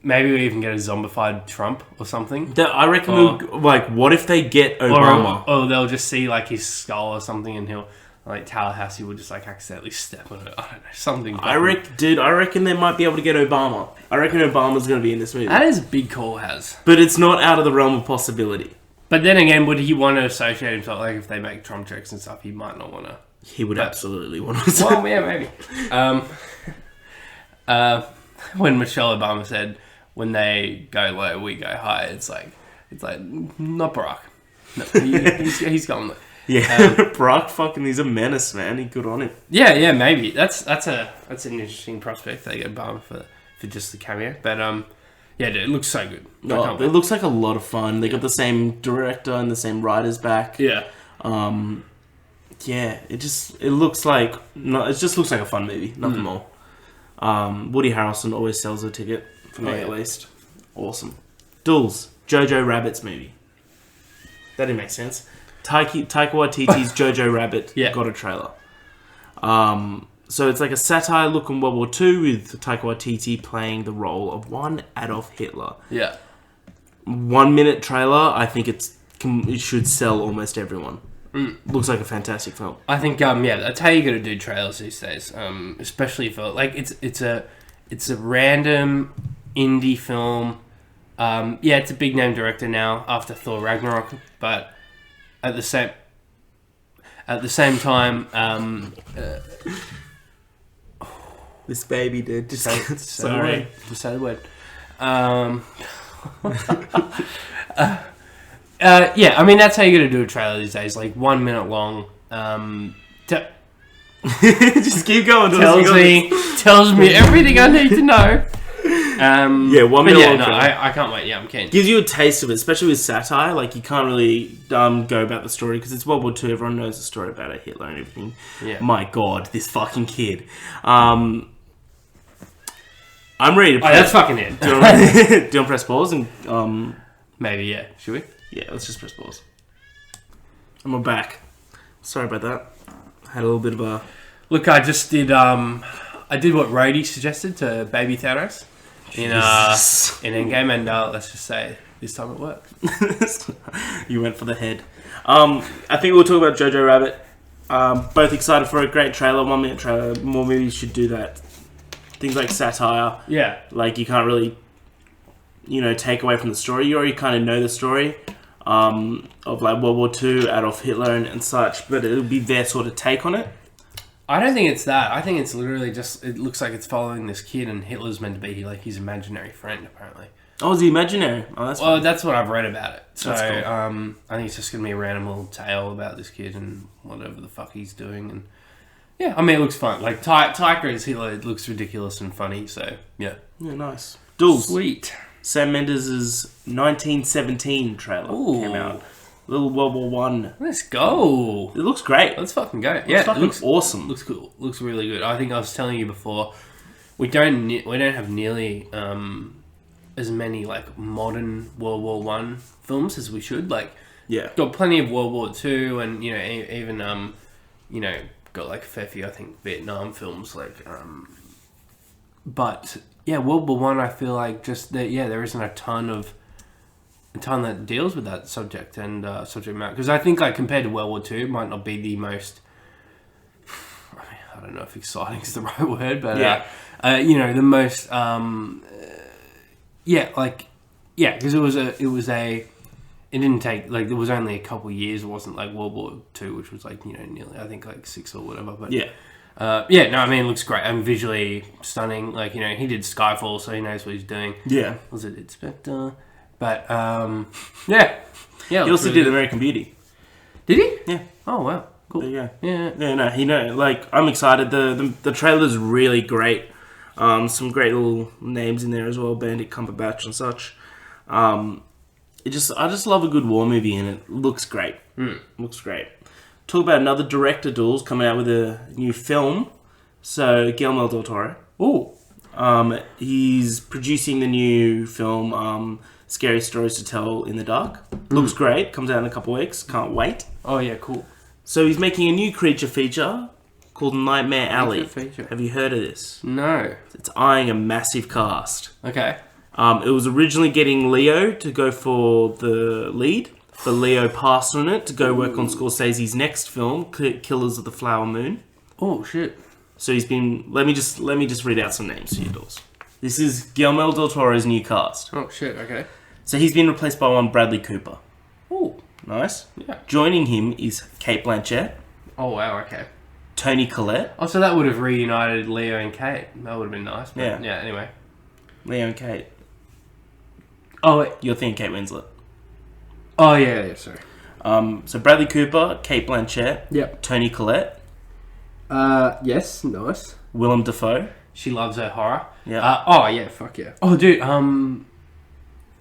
maybe we even get a zombified Trump or something. I reckon, what if they get Obama? Or they'll just see, like, his skull or something, and he'll, like, Tallahassee will just, like, accidentally step on it. I don't know, something. I reckon they might be able to get Obama. I reckon Obama's going to be in this movie. That is a big call, Has. But it's not out of the realm of possibility. But then again, would he want to associate himself, like, if they make Trump jokes and stuff, he might not want to. He would absolutely want to. Well, yeah, maybe. When Michelle Obama said, when they go low, we go high, it's like not Barack. No, he's going low. Yeah, Barack he's a menace, man. He's good on him. Yeah, maybe. That's an interesting prospect. They get Obama for just the cameo. But, yeah, dude, it looks so good. It looks like a lot of fun. They got the same director and the same writers back. Yeah. Yeah, it just looks like a fun movie, nothing more. Woody Harrelson always sells a ticket for me at least. Awesome. Dools, Jojo Rabbit's movie. That didn't make sense. Taika Waititi's Jojo Rabbit got a trailer. So it's like a satire look on World War II with Taika Waititi playing the role of one Adolf Hitler. Yeah. 1 minute trailer. I think it should sell almost everyone. Looks like a fantastic film. I think that's how you got to do trailers these days. Especially for like it's a random indie film. It's a big name director now after Thor Ragnarok, but at the same time, this baby did just sorry. Just say the word. I mean, that's how you got to do a trailer these days. Like 1 minute long. Just keep going. Tells me everything I need to know. 1 minute long. No, I can't wait. Yeah, I'm keen. Gives you a taste of it, especially with satire. Like you can't really go about the story because it's World War II. Everyone knows the story about it, Hitler and everything. Yeah. My God, this fucking kid. I'm ready to. That's fucking it. Do you want to press pause and maybe yeah? Should we? Yeah, let's just press pause. And we're back. Sorry about that. I had a little bit of a... Look, I just did... I did what Rhodey suggested to Baby Thanos in Endgame, and let's just say this time it worked. You went for the head. I think we'll talk about Jojo Rabbit. Both excited for a great trailer, 1 minute trailer. More movies should do that. Things like satire. Yeah. Like you can't really, take away from the story. You already kind of know the story. Of like World War II, Adolf Hitler and such, but it'll be their sort of take on it. I don't think it's that. I think it's literally just, it looks like it's following this kid and Hitler's meant to be like his imaginary friend, apparently. Oh, is he imaginary? Oh, that's well, that's what I've read about it. So, cool. I think it's just going to be a random little tale about this kid and whatever the fuck he's doing. And yeah, I mean, it looks fun. Like, Taika as Hitler, it looks ridiculous and funny, so yeah. Yeah, nice. Dools. Sweet. Sam Mendes' 1917 trailer came out. Little World War One. Let's go. It looks great. Let's fucking go. It looks awesome. Looks cool. Looks really good. I think I was telling you before, we don't have nearly as many like modern World War One films as we should. Like, got plenty of World War Two, and even got like a fair few, I think, Vietnam films. Like, but yeah, World War One. I feel like just that. Yeah, there isn't a ton that deals with that subject and subject matter, because I think like compared to World War II, it might not be the most. I don't know if exciting is the right word, but the most. Because it didn't take like, there was only a couple of years. It wasn't like World War II, which was like nearly, I think, like 6 or whatever. But it looks great and visually stunning. Like, he did Skyfall, so he knows what he's doing. Yeah, was it Inspector? But He also did American Beauty. Did he? Yeah. Oh wow, cool. Yeah. No, he know. Like, I'm excited. The trailer's really great. Some great little names in there as well, Benedict Cumberbatch and such. I just love a good war movie, and it looks great. Looks great. Talk about another director, Dools, coming out with a new film. So Guillermo del Toro. Ooh. He's producing the new film, Scary Stories to Tell in the Dark. Looks great. Comes out in a couple of weeks. Can't wait. Oh yeah, cool. So he's making a new creature feature called Nightmare Alley. Have you heard of this? No. It's eyeing a massive cast. Okay. It was originally getting Leo to go for the lead, but Leo passed on it to go work on Scorsese's next film, Killers of the Flower Moon. Oh shit! So he's been. Let me just read out some names to you, Dawes. This is Guillermo del Toro's new cast. Oh shit! Okay. So he's been replaced by one Bradley Cooper. Oh, nice. Yeah. Joining him is Cate Blanchett. Oh wow. Okay. Toni Collette. Oh, so that would have reunited Leo and Kate. That would have been nice. But yeah. Anyway. Leo and Kate. Oh, wait. You're thinking Kate Winslet. Oh yeah. Sorry. So Bradley Cooper, Cate Blanchett. Yep. Toni Collette. Yes. Nice. Willem Dafoe. She loves her horror. Yeah. Oh yeah. Fuck yeah. Oh dude. You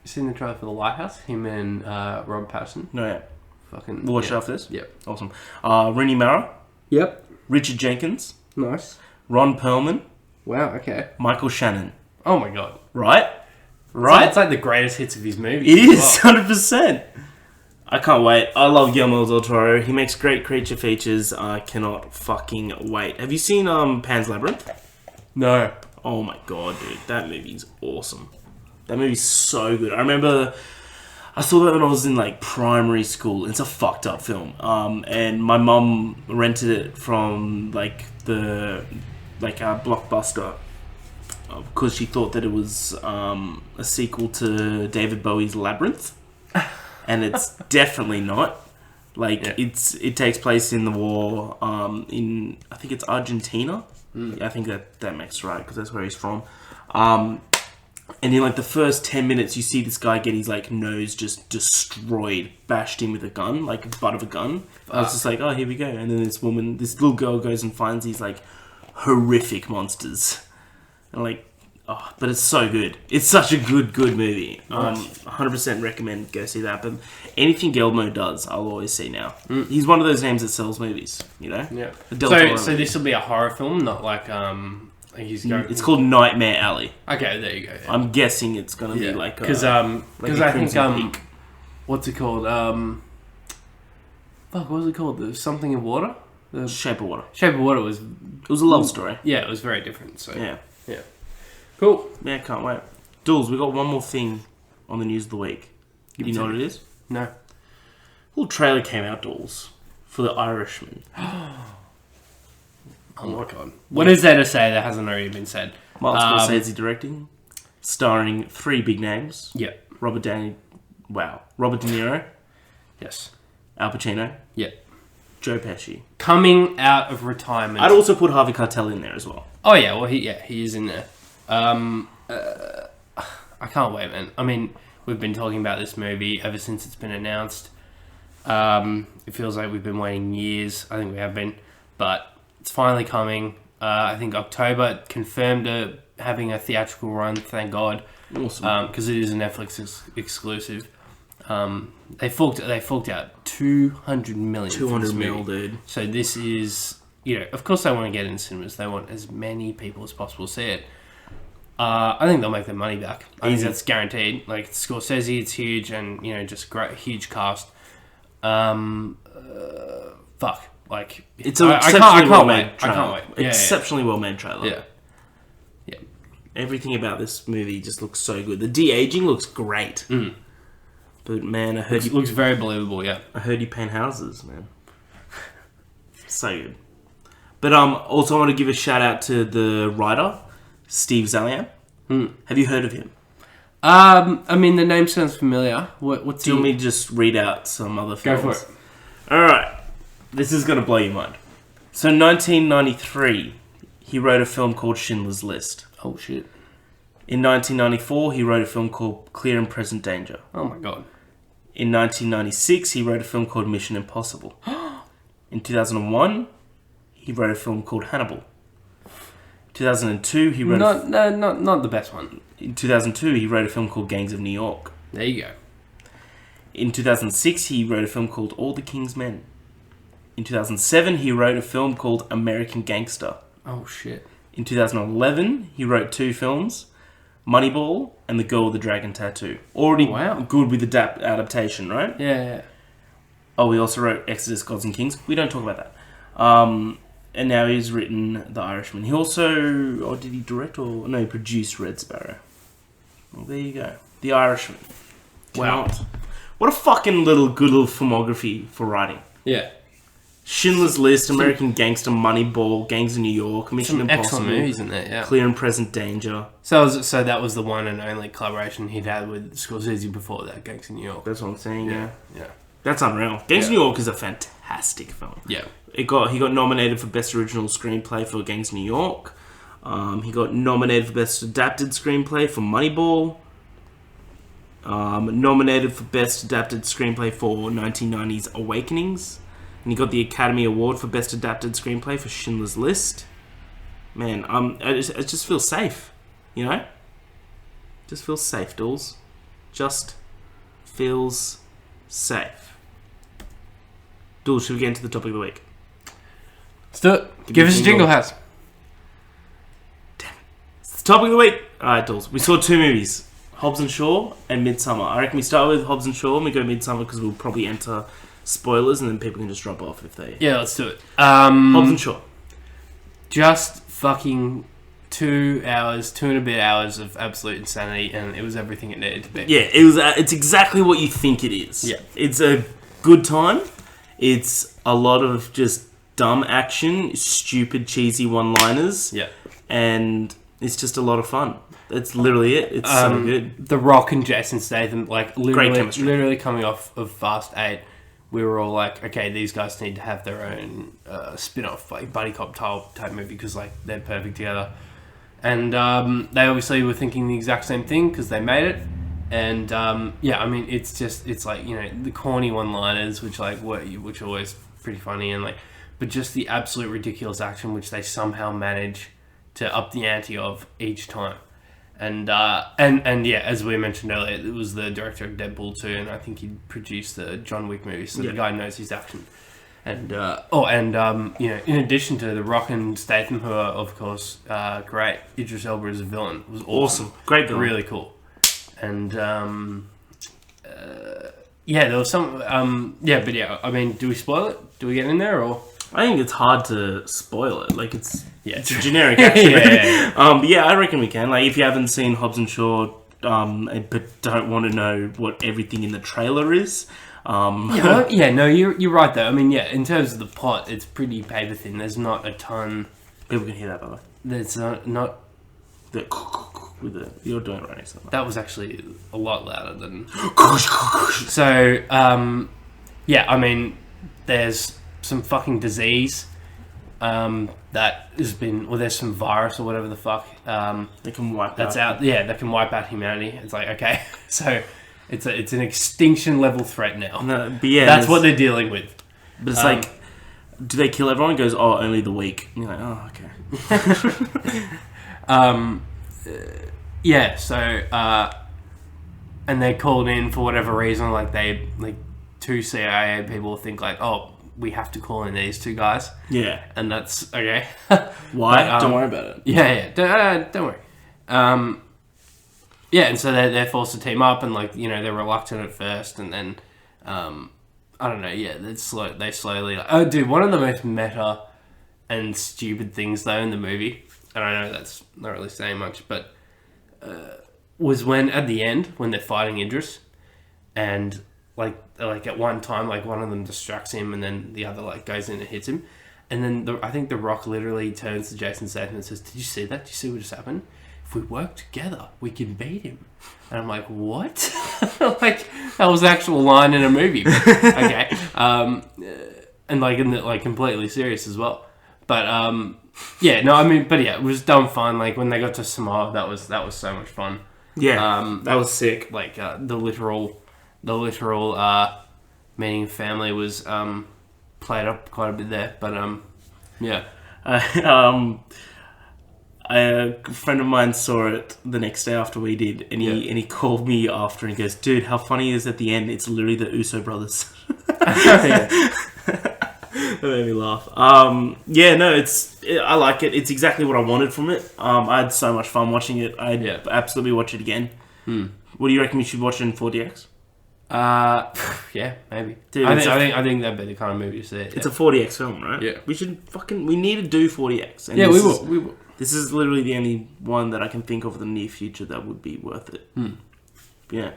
seen the trailer for The Lighthouse? Him and Rob Pattinson. No, yeah. Fucking. We'll watch it after this. Yep. Awesome. Rooney Mara. Yep. Richard Jenkins. Nice. Ron Perlman. Wow. Okay. Michael Shannon. Oh my god. Right? Right? It's like the greatest hits of his movies. It is, 100%. I can't wait. I love Guillermo del Toro. He makes great creature features. I cannot fucking wait. Have you seen Pan's Labyrinth? No. Oh my god, dude. That movie's awesome. That movie's so good. I remember I saw that when I was in like primary school. It's a fucked up film. And my mum rented it from like a Blockbuster because she thought that it was a sequel to David Bowie's Labyrinth. And it's definitely not. It takes place in the war in, I think it's Argentina. I think that makes right because that's where he's from. And in like the first 10 minutes, you see this guy get his like nose just destroyed, bashed in with a gun, like a butt of a gun. I was just like, oh, here we go. And then this little girl goes and finds these like horrific monsters. And like, oh, but it's so good. It's such a good movie. 100% recommend go see that. But anything Guillermo does, I'll always see now. He's one of those names that sells movies, you know? Yeah. So this will be a horror film, not like he's going. It's called Nightmare Alley. Okay, there you go. Yeah. I'm guessing it's gonna be like because I think what's it called? Fuck, what was it called? There's something in water. The Shape of Water. Shape of Water was. It was a love story. Yeah, it was very different. So yeah. Cool. Yeah, can't wait. Dools, we got one more thing on the news of the week. You know what it is? No. A little trailer came out, Dools, for The Irishman. Oh my god. What is there to say that hasn't already been said? Martin Scorsese directing, starring 3 big names. Yeah. Robert De Niro. Yes. Al Pacino. Yeah. Joe Pesci. Coming out of retirement. I'd also put Harvey Keitel in there as well. Oh yeah, well he is in there. I can't wait, man. I mean, we've been talking about this movie ever since it's been announced. It feels like we've been waiting years. I think we have been, but it's finally coming. I think October confirmed having a theatrical run. Thank God. Awesome. Because it is a Netflix exclusive. They forked out $200 million. 200 mil, dude. So this is, of course they want to get in cinemas. They want as many people as possible to see it. I think they'll make their money back. I think that's guaranteed. Like Scorsese, it's huge, and just great, huge cast. Fuck, like it's an exceptionally well-made trailer. I can't wait. Exceptionally well-made trailer. Yeah. Everything about this movie just looks so good. The de-aging looks great. But man, I heard looks very believable. Yeah, I heard you paint houses, man. So good. But also I want to give a shout out to the writer, Steve Zalian. Have you heard of him? I mean, the name sounds familiar. What's Do you want me to just read out some other films? Go for it. Alright. This is going to blow your mind. So in 1993, he wrote a film called Schindler's List. Oh, shit. In 1994, he wrote a film called Clear and Present Danger. Oh, my God. In 1996, he wrote a film called Mission Impossible. In 2001, he wrote a film called Hannibal. 2002, he wrote not the best one. In 2002, he wrote a film called Gangs of New York. There you go. In 2006, he wrote a film called All the King's Men. In 2007, he wrote a film called American Gangster. Oh, shit. In 2011, he wrote 2 films, Moneyball and The Girl with the Dragon Tattoo. Already good with the adaptation, right? Yeah. Oh, he also wrote Exodus, Gods and Kings. We don't talk about that. And now he's written The Irishman. He also... did he direct or... No, he produced Red Sparrow. Well, there you go. The Irishman. Wow. What a fucking good little filmography for writing. Yeah. Schindler's List, American Gangster, Moneyball, Gangs of New York, Mission Impossible. Excellent movies in there, yeah. Clear and Present Danger. So that was the one and only collaboration he'd had with Scorsese before that, Gangs of New York. That's what I'm saying, yeah. Yeah. That's unreal. Gangs of New York is a fantastic film. Yeah. He got nominated for Best Original Screenplay for Gangs of New York. He got nominated for Best Adapted Screenplay for Moneyball. Nominated for Best Adapted Screenplay for 1990's Awakenings. And he got the Academy Award for Best Adapted Screenplay for Schindler's List. Man, I just feel safe, you know? Just feels safe, Dools. Just feels safe. Dools, should we get into the topic of the week? Let's do it. Give us a jingle, House. Damn it. It's the topic of the week. Alright, Dools. We saw 2 movies. Hobbs and Shaw and Midsommar. I reckon we start with Hobbs and Shaw and we go Midsommar because we'll probably enter spoilers and then people can just drop off if they... Yeah, let's do it. Hobbs and Shaw. Just fucking 2 hours, 2 and a bit hours of absolute insanity, and it was everything it needed to be. Yeah, it was. It's exactly what you think it is. Yeah. It's a good time. It's a lot of just dumb action, stupid, cheesy one-liners. Yeah. And it's just a lot of fun. That's literally it. It's so good. The Rock and Jason Statham, like Great chemistry. Literally coming off of Fast 8, we were all like, okay, these guys need to have their own spin-off, like buddy cop type movie because like they're perfect together. And they obviously were thinking the exact same thing because they made it. And yeah, I mean, it's like, you know, the corny one-liners, which are always pretty funny, and like, but just the absolute ridiculous action which they somehow manage to up the ante of each time. And yeah, as we mentioned earlier, it was the director of Deadpool 2, and I think he produced the John Wick movie, so the guy knows his action. And you know, in addition to the Rock and Statham, who are of course great, Idris Elba as a villain was awesome. Great villain, really cool. And yeah, there was some but yeah, I mean, do we spoil it? Do we get in there or? I think it's hard to spoil it. Like it's a generic action. But yeah, I reckon we can. Like if you haven't seen Hobbs and Shaw, but don't want to know what everything in the trailer is. No, you're right though. I mean, yeah, in terms of the plot, it's pretty paper thin. There's not a ton. People can hear that, by the way. There's not. You're doing it right next to that. That was actually a lot louder than. So, yeah, I mean, there's some fucking disease that has been, or there's some virus or whatever the fuck. They can wipe that's out. Yeah, that can wipe out humanity. It's like, okay, so it's an extinction level threat now. No, but yeah, that's what they're dealing with. But it's like, do they kill everyone? It goes, oh, only the weak. And you're like, oh, okay. Yeah, so and they're called in for whatever reason. Like two CIA people think like, oh, we have to call in these 2 guys. Yeah, and that's okay. Why? But, don't worry about it. Yeah. Don't worry. Yeah, and so they're forced to team up, and like, you know, they're reluctant at first, and then I don't know. Yeah, they slowly. Oh, dude, one of the most meta and stupid things though in the movie, and I know that's not really saying much, but was when at the end when they're fighting Idris, and like at one time, like one of them distracts him, and then the other like goes in and hits him, and then I think the Rock literally turns to Jason Statham and says, "Did you see that? Did you see what just happened? If we work together, we can beat him." And I'm like, what? Like that was the actual line in a movie. Okay, and like in the, like completely serious as well. But yeah, no, I mean, but yeah, it was dumb fun. Like when they got to Samar, that was so much fun. Yeah, that was sick. Like the literal meaning of family was played up quite a bit there. But yeah, a friend of mine saw it the next day after we did, and he called me after and he goes, "Dude, how funny is at the end? It's literally the Uso brothers." That made me laugh. Yeah, no, I like it. It's exactly what I wanted from it. I had so much fun watching it. I'd absolutely watch it again. What do you reckon we should watch it in 4DX? Yeah, maybe. Dude, I think that'd be the kind of movie to see. It's a 4DX film, right? Yeah. We need to do 4DX. And yeah, we will. This is literally the only one that I can think of in the near future that would be worth it. Yeah.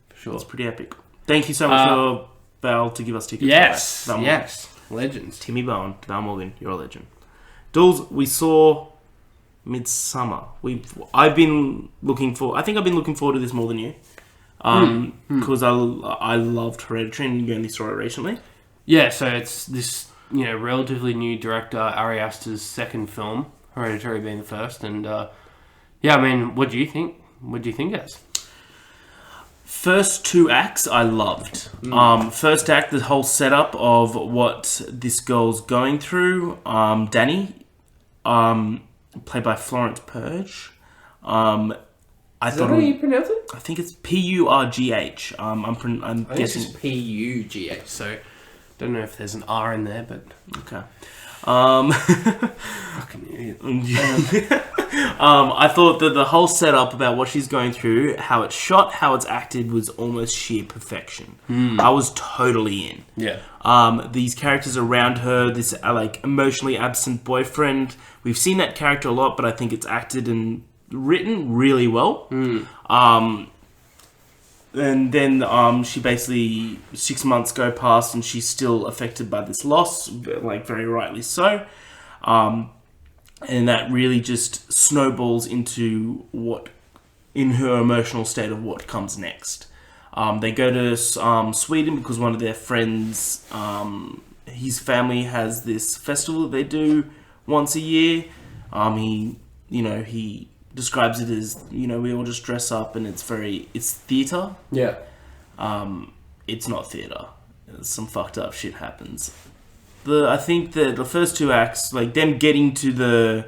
For sure. It's pretty epic. Thank you so much for Val to give us tickets. Yes. Legends. Timmy Bowen, Val Morgan, you're a legend. Dools, we saw Midsommar. I've been looking forward to this more than you. Because I loved Hereditary and you only saw it recently. Yeah, so it's this, relatively new director, Ari Aster's second film, Hereditary being the first, and what do you think? What do you think, guys? First 2 acts I loved. First act, the whole setup of what this girl's going through. Danny, played by Florence Purge. Is that how you pronounce it? I think it's Purgh. I'm guessing it's Pugh, so don't know if there's an R in there, but okay. Fucking idiot. I thought that the whole setup about what she's going through, how it's shot, how it's acted, was almost sheer perfection. I was totally in. Yeah. These characters around her, this emotionally absent boyfriend. We've seen that character a lot, but I think it's acted and written really well. And then she basically 6 months go past and she's still affected by this loss, very rightly so. And that really just snowballs into in her emotional state of what comes next. They go to Sweden because one of their friends, his family has this festival that they do once a year. He describes it as, we all just dress up and it's theatre. Yeah. It's not theatre. Some fucked up shit happens. I think that the first 2 acts, them getting to the,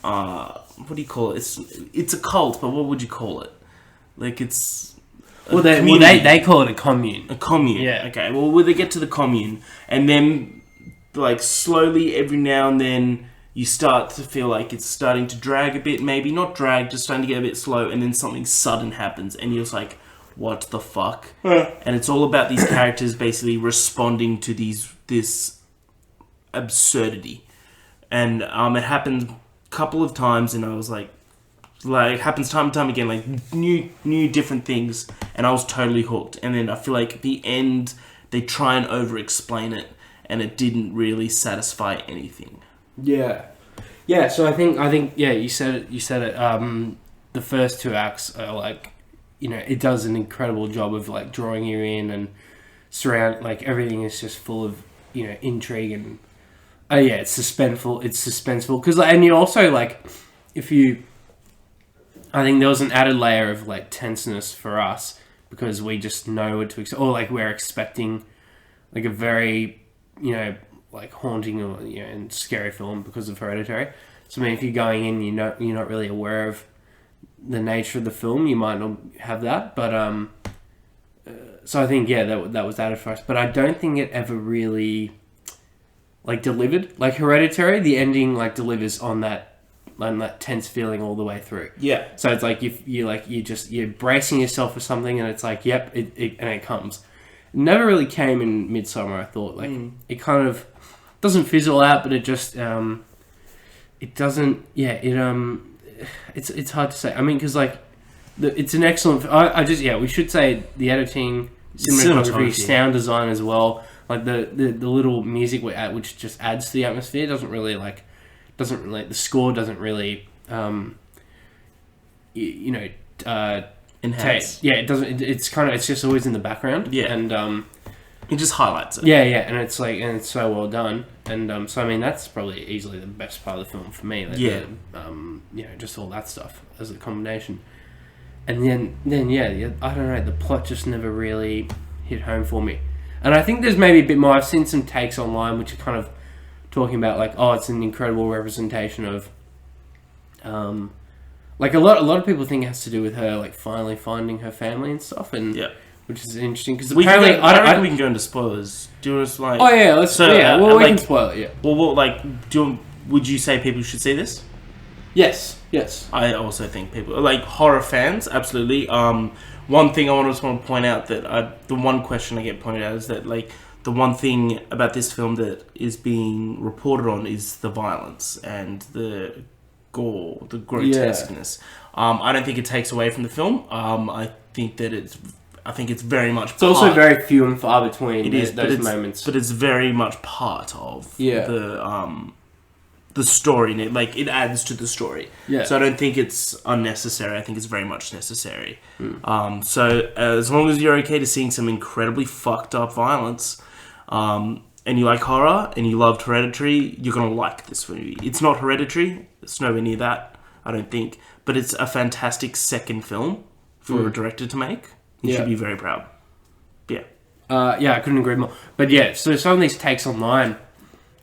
what do you call it? It's a cult, but what would you call it? It's they call it a commune. A commune. Yeah. Okay. Well, when they get to the commune, and then slowly every now and then you start to feel like it's starting to drag a bit. Maybe not drag, just starting to get a bit slow, and then something sudden happens, and you're just like, what the fuck? And it's all about these characters basically responding to this absurdity. And it happened a couple of times, and I was like it happens time and time again, new different things, and I was totally hooked. And then I feel like at the end they try and over explain it, and it didn't really satisfy anything. Yeah. So I think you said it. The first 2 acts are it does an incredible job of drawing you in and surround, everything is just full of intrigue and it's suspenseful because and you also I think there was an added layer of tenseness for us because we just know what to expect, or we're expecting a very haunting or and scary film because of Hereditary. So if you're going in, you're not really aware of the nature of the film, you might not have that. But so I think that was added for us. But I don't think it ever really delivered. Hereditary, the ending delivers on that tense feeling all the way through. Yeah. So it's you're bracing yourself for something, and it's yep, it comes. It never really came in Midsommar. I thought it kind of doesn't fizzle out, but it just it doesn't. Yeah, it's hard to say. I mean, because it's an excellent. We should say the editing, cinematography, sound design as well. The little music which just adds to the atmosphere doesn't really the score doesn't really enhance. It doesn't. It's just always in the background. Yeah, and it just highlights it. Yeah, and it's so well done. And so I mean that's probably easily the best part of the film for me. Just all that stuff as a combination. And then I don't know, the plot just never really hit home for me. And I think there's maybe a bit more. I've seen some takes online which are kind of talking about it's an incredible representation of a lot of people think it has to do with her finally finding her family and stuff, and which is interesting because apparently I don't think we can go into spoilers. Do you want us oh yeah, let's we can spoil it. Yeah. Well, would you say people should see this? Yes. I also think people horror fans, absolutely. One thing I want to point out that the one question I get pointed out is that the one thing about this film that is being reported on is the violence and the gore, the grotesqueness. I don't think it takes away from the film. I think it's very much. It's also very few and far between. Those moments, but it's very much part of the story. Like it adds to the story. Yeah. So I don't think it's unnecessary. I think it's very much necessary. So as long as you're okay to seeing some incredibly fucked up violence, and you like horror and you loved Hereditary, you're gonna like this movie. It's not Hereditary. It's nowhere near that, I don't think. But it's a fantastic second film for a director to make. You should be very proud. Yeah. I couldn't agree more. But yeah, so some of these takes online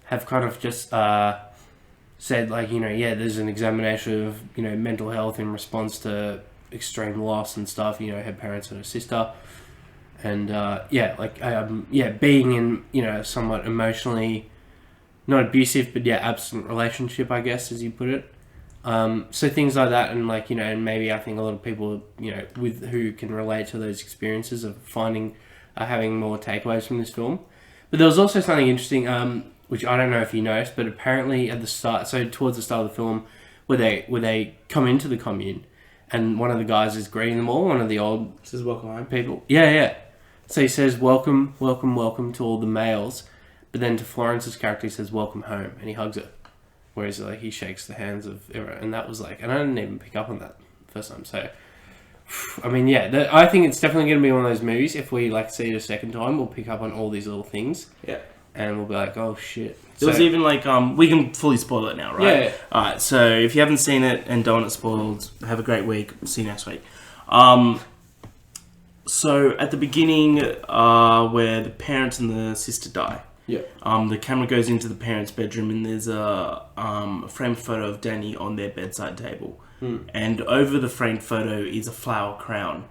have kind of just said, like, there's an examination of, mental health in response to extreme loss and stuff. Her parents and her sister. And, being in, a somewhat emotionally, not abusive, but absent relationship, I guess, as you put it. So things like that, and and maybe I think a lot of people, with who can relate to those experiences of having more takeaways from this film. But there was also something interesting, which I don't know if you noticed, but apparently at the start, so towards the start of the film, where they come into the commune, and one of the guys is greeting them all, one of the old says welcome home people. Yeah. So he says welcome, welcome, welcome to all the males, but then to Florence's character he says welcome home, and he hugs her. Whereas he shakes the hands of everyone, and that was and I didn't even pick up on that first time. So, I mean, I think it's definitely going to be one of those movies. If we see it a second time, we'll pick up on all these little things. Yeah, and we'll be like, oh shit. It was even we can fully spoil it now, right? Yeah. Alright, so if you haven't seen it and don't want it spoiled, have a great week. See you next week. So at the beginning, where the parents and the sister die. Yeah. The camera goes into the parents' bedroom and there's a framed photo of Danny on their bedside table. And over the framed photo is a flower crown.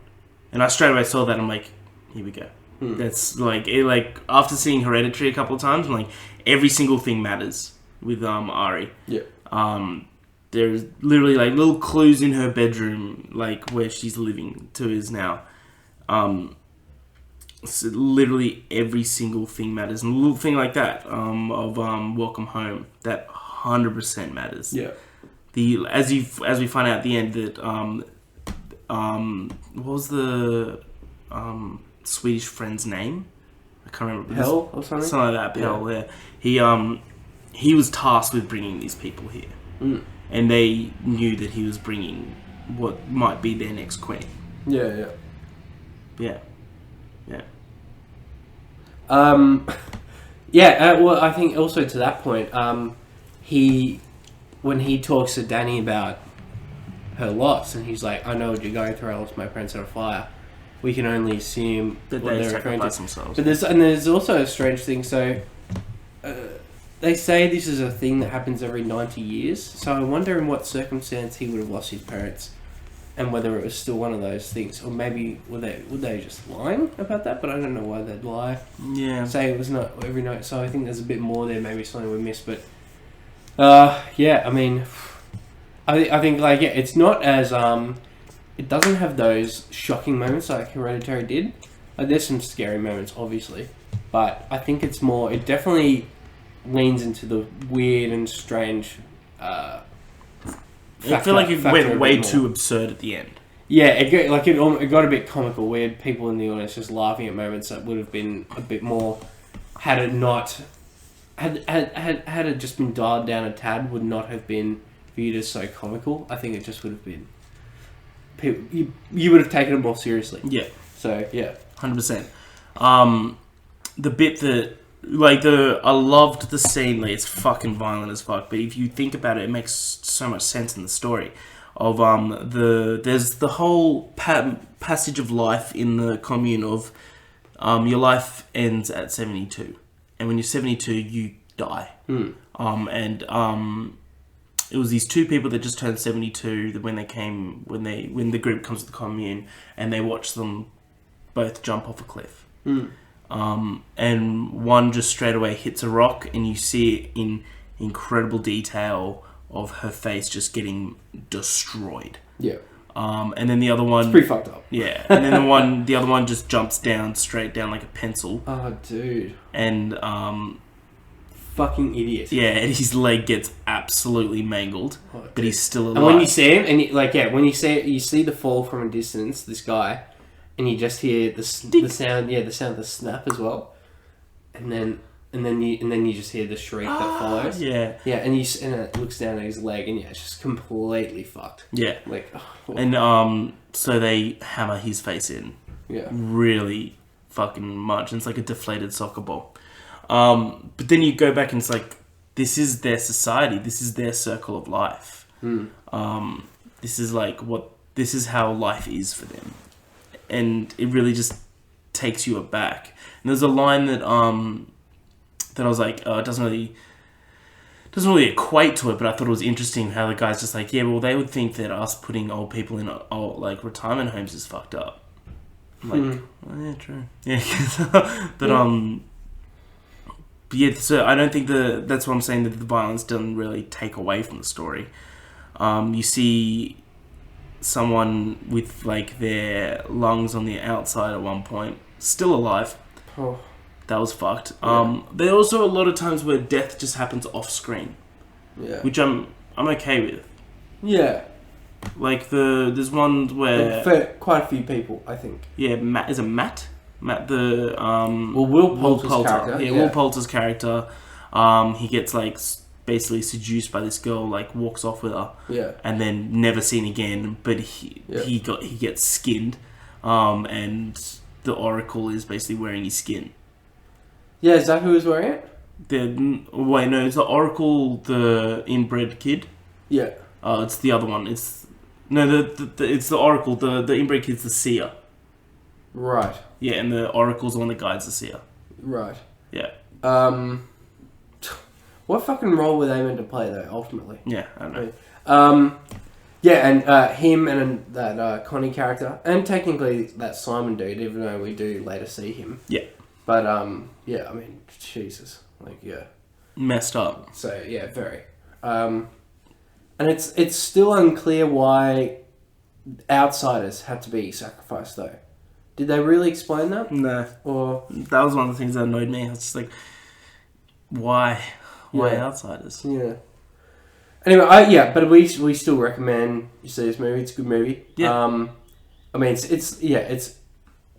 And I straight away saw that and I'm like, here we go. That's after seeing Hereditary a couple of times, I'm like, every single thing matters with Ari. Yeah. There's literally little clues in her bedroom, where she's living to is now. So literally every single thing matters, and a little thing like that of welcome home, that 100% matters. Yeah. As we find out at the end that what was the Swedish friend's name? I can't remember. Pell or something. Something like that. Pell. Yeah. He was tasked with bringing these people here, and they knew that he was bringing what might be their next queen. Yeah. Well, I think also to that point, when he talks to Danny about her loss, and he's like, I know what you're going through, I lost my parents in a fire. We can only assume that what they they're referring to. themselves. But there's also a strange thing, so they say this is a thing that happens every 90 years, so I wonder in what circumstance he would have lost his parents. And whether it was still one of those things, or maybe were they just lying about that? But I don't know why they'd lie. Yeah. Say it was not every night. So I think there's a bit more there. Maybe something we missed. But I mean, I think it's not as it doesn't have those shocking moments like Hereditary did. There's some scary moments, obviously, but I think it's more. It definitely leans into the weird and strange. I feel like it went way too absurd at the end. Yeah, it got a bit comical, where people in the audience just laughing at moments that would have been a bit more had it not had it just been dialed down a tad, would not have been viewed as so comical. I think it just would have been you would have taken it more seriously. Yeah. So yeah, 100%. The bit that I loved the scene. It's fucking violent as fuck. But if you think about it, it makes so much sense in the story. Of there's the whole passage of life in the commune of your life ends at 72, and when you're 72, you die. And it was these two people that just turned 72 that when the group comes to the commune, and they watch them both jump off a cliff. And one just straight away hits a rock, and you see it in incredible detail of her face just getting destroyed. Yeah. And then the other one... It's pretty fucked up. Yeah. And then the other one just jumps down, straight down like a pencil. Oh, dude. And fucking idiot. Yeah, and his leg gets absolutely mangled, but he's still alive. And when you see him, and when you see it, you see the fall from a distance, this guy, and you just hear the sound, the sound of the snap as well, and then you just hear the shriek that follows. Yeah, and it looks down at his leg, and it's just completely fucked. Yeah, like, and so they hammer his face in. Yeah, really fucking much. And it's like a deflated soccer ball. But then you go back and it's like, this is their society. This is their circle of life. This is how life is for them. And it really just takes you aback. And there's a line that I was like, it doesn't really equate to it, but I thought it was interesting how the guy's just like, yeah, well, they would think that us putting old people in like retirement homes is fucked up. I'm like, oh, yeah, true. Yeah, but yeah, so I don't think that's what I'm saying, that the violence doesn't really take away from the story. You see someone with like their lungs on the outside at one point, still alive. Oh. That was fucked. Yeah. There are also a lot of times where death just happens off screen. Yeah. Which I'm okay with. Yeah. Like there's one where for quite a few people, I think. Yeah, Matt, is it Matt? Matt, the Will Poulter's character. Yeah, Will Poulter's character. He gets like basically seduced by this girl, like walks off with her. Yeah. And then never seen again. But he gets skinned, and the Oracle is basically wearing his skin. Yeah, is that who was wearing it? It's the Oracle, the inbred kid. Yeah. It's the other one. It's the Oracle. The inbred kid's the seer. Right. Yeah, and the Oracle's the one that guides the seer. Right. Yeah. What fucking role were they meant to play though? Ultimately. Yeah, I don't know. Yeah, and him and that Connie character, and technically that Simon dude, even though we do later see him. Yeah. But yeah, I mean, Jesus, like, yeah. Messed up. So yeah, very. And it's still unclear why outsiders had to be sacrificed though. Did they really explain that? No. Or that was one of the things that annoyed me. I was just like, why? Why outsiders? Yeah. Anyway, but we still recommend you see this movie. It's a good movie. Yeah. I mean,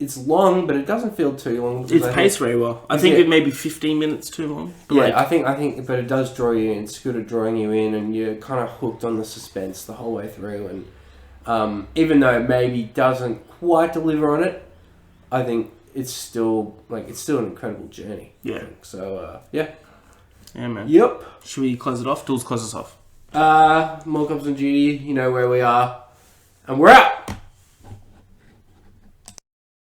it's long, but it doesn't feel too long. It's paced very well. I think it may be 15 minutes too long. But yeah, I think, but it does draw you in. It's good at drawing you in, and you're kind of hooked on the suspense the whole way through. And even though it maybe doesn't quite deliver on it, I think it's still an incredible journey. Yeah. So yeah. Yeah, man. Yep. Should we close it off? Dools, close us off. More Cops on Duty. You know where we are, and we're out.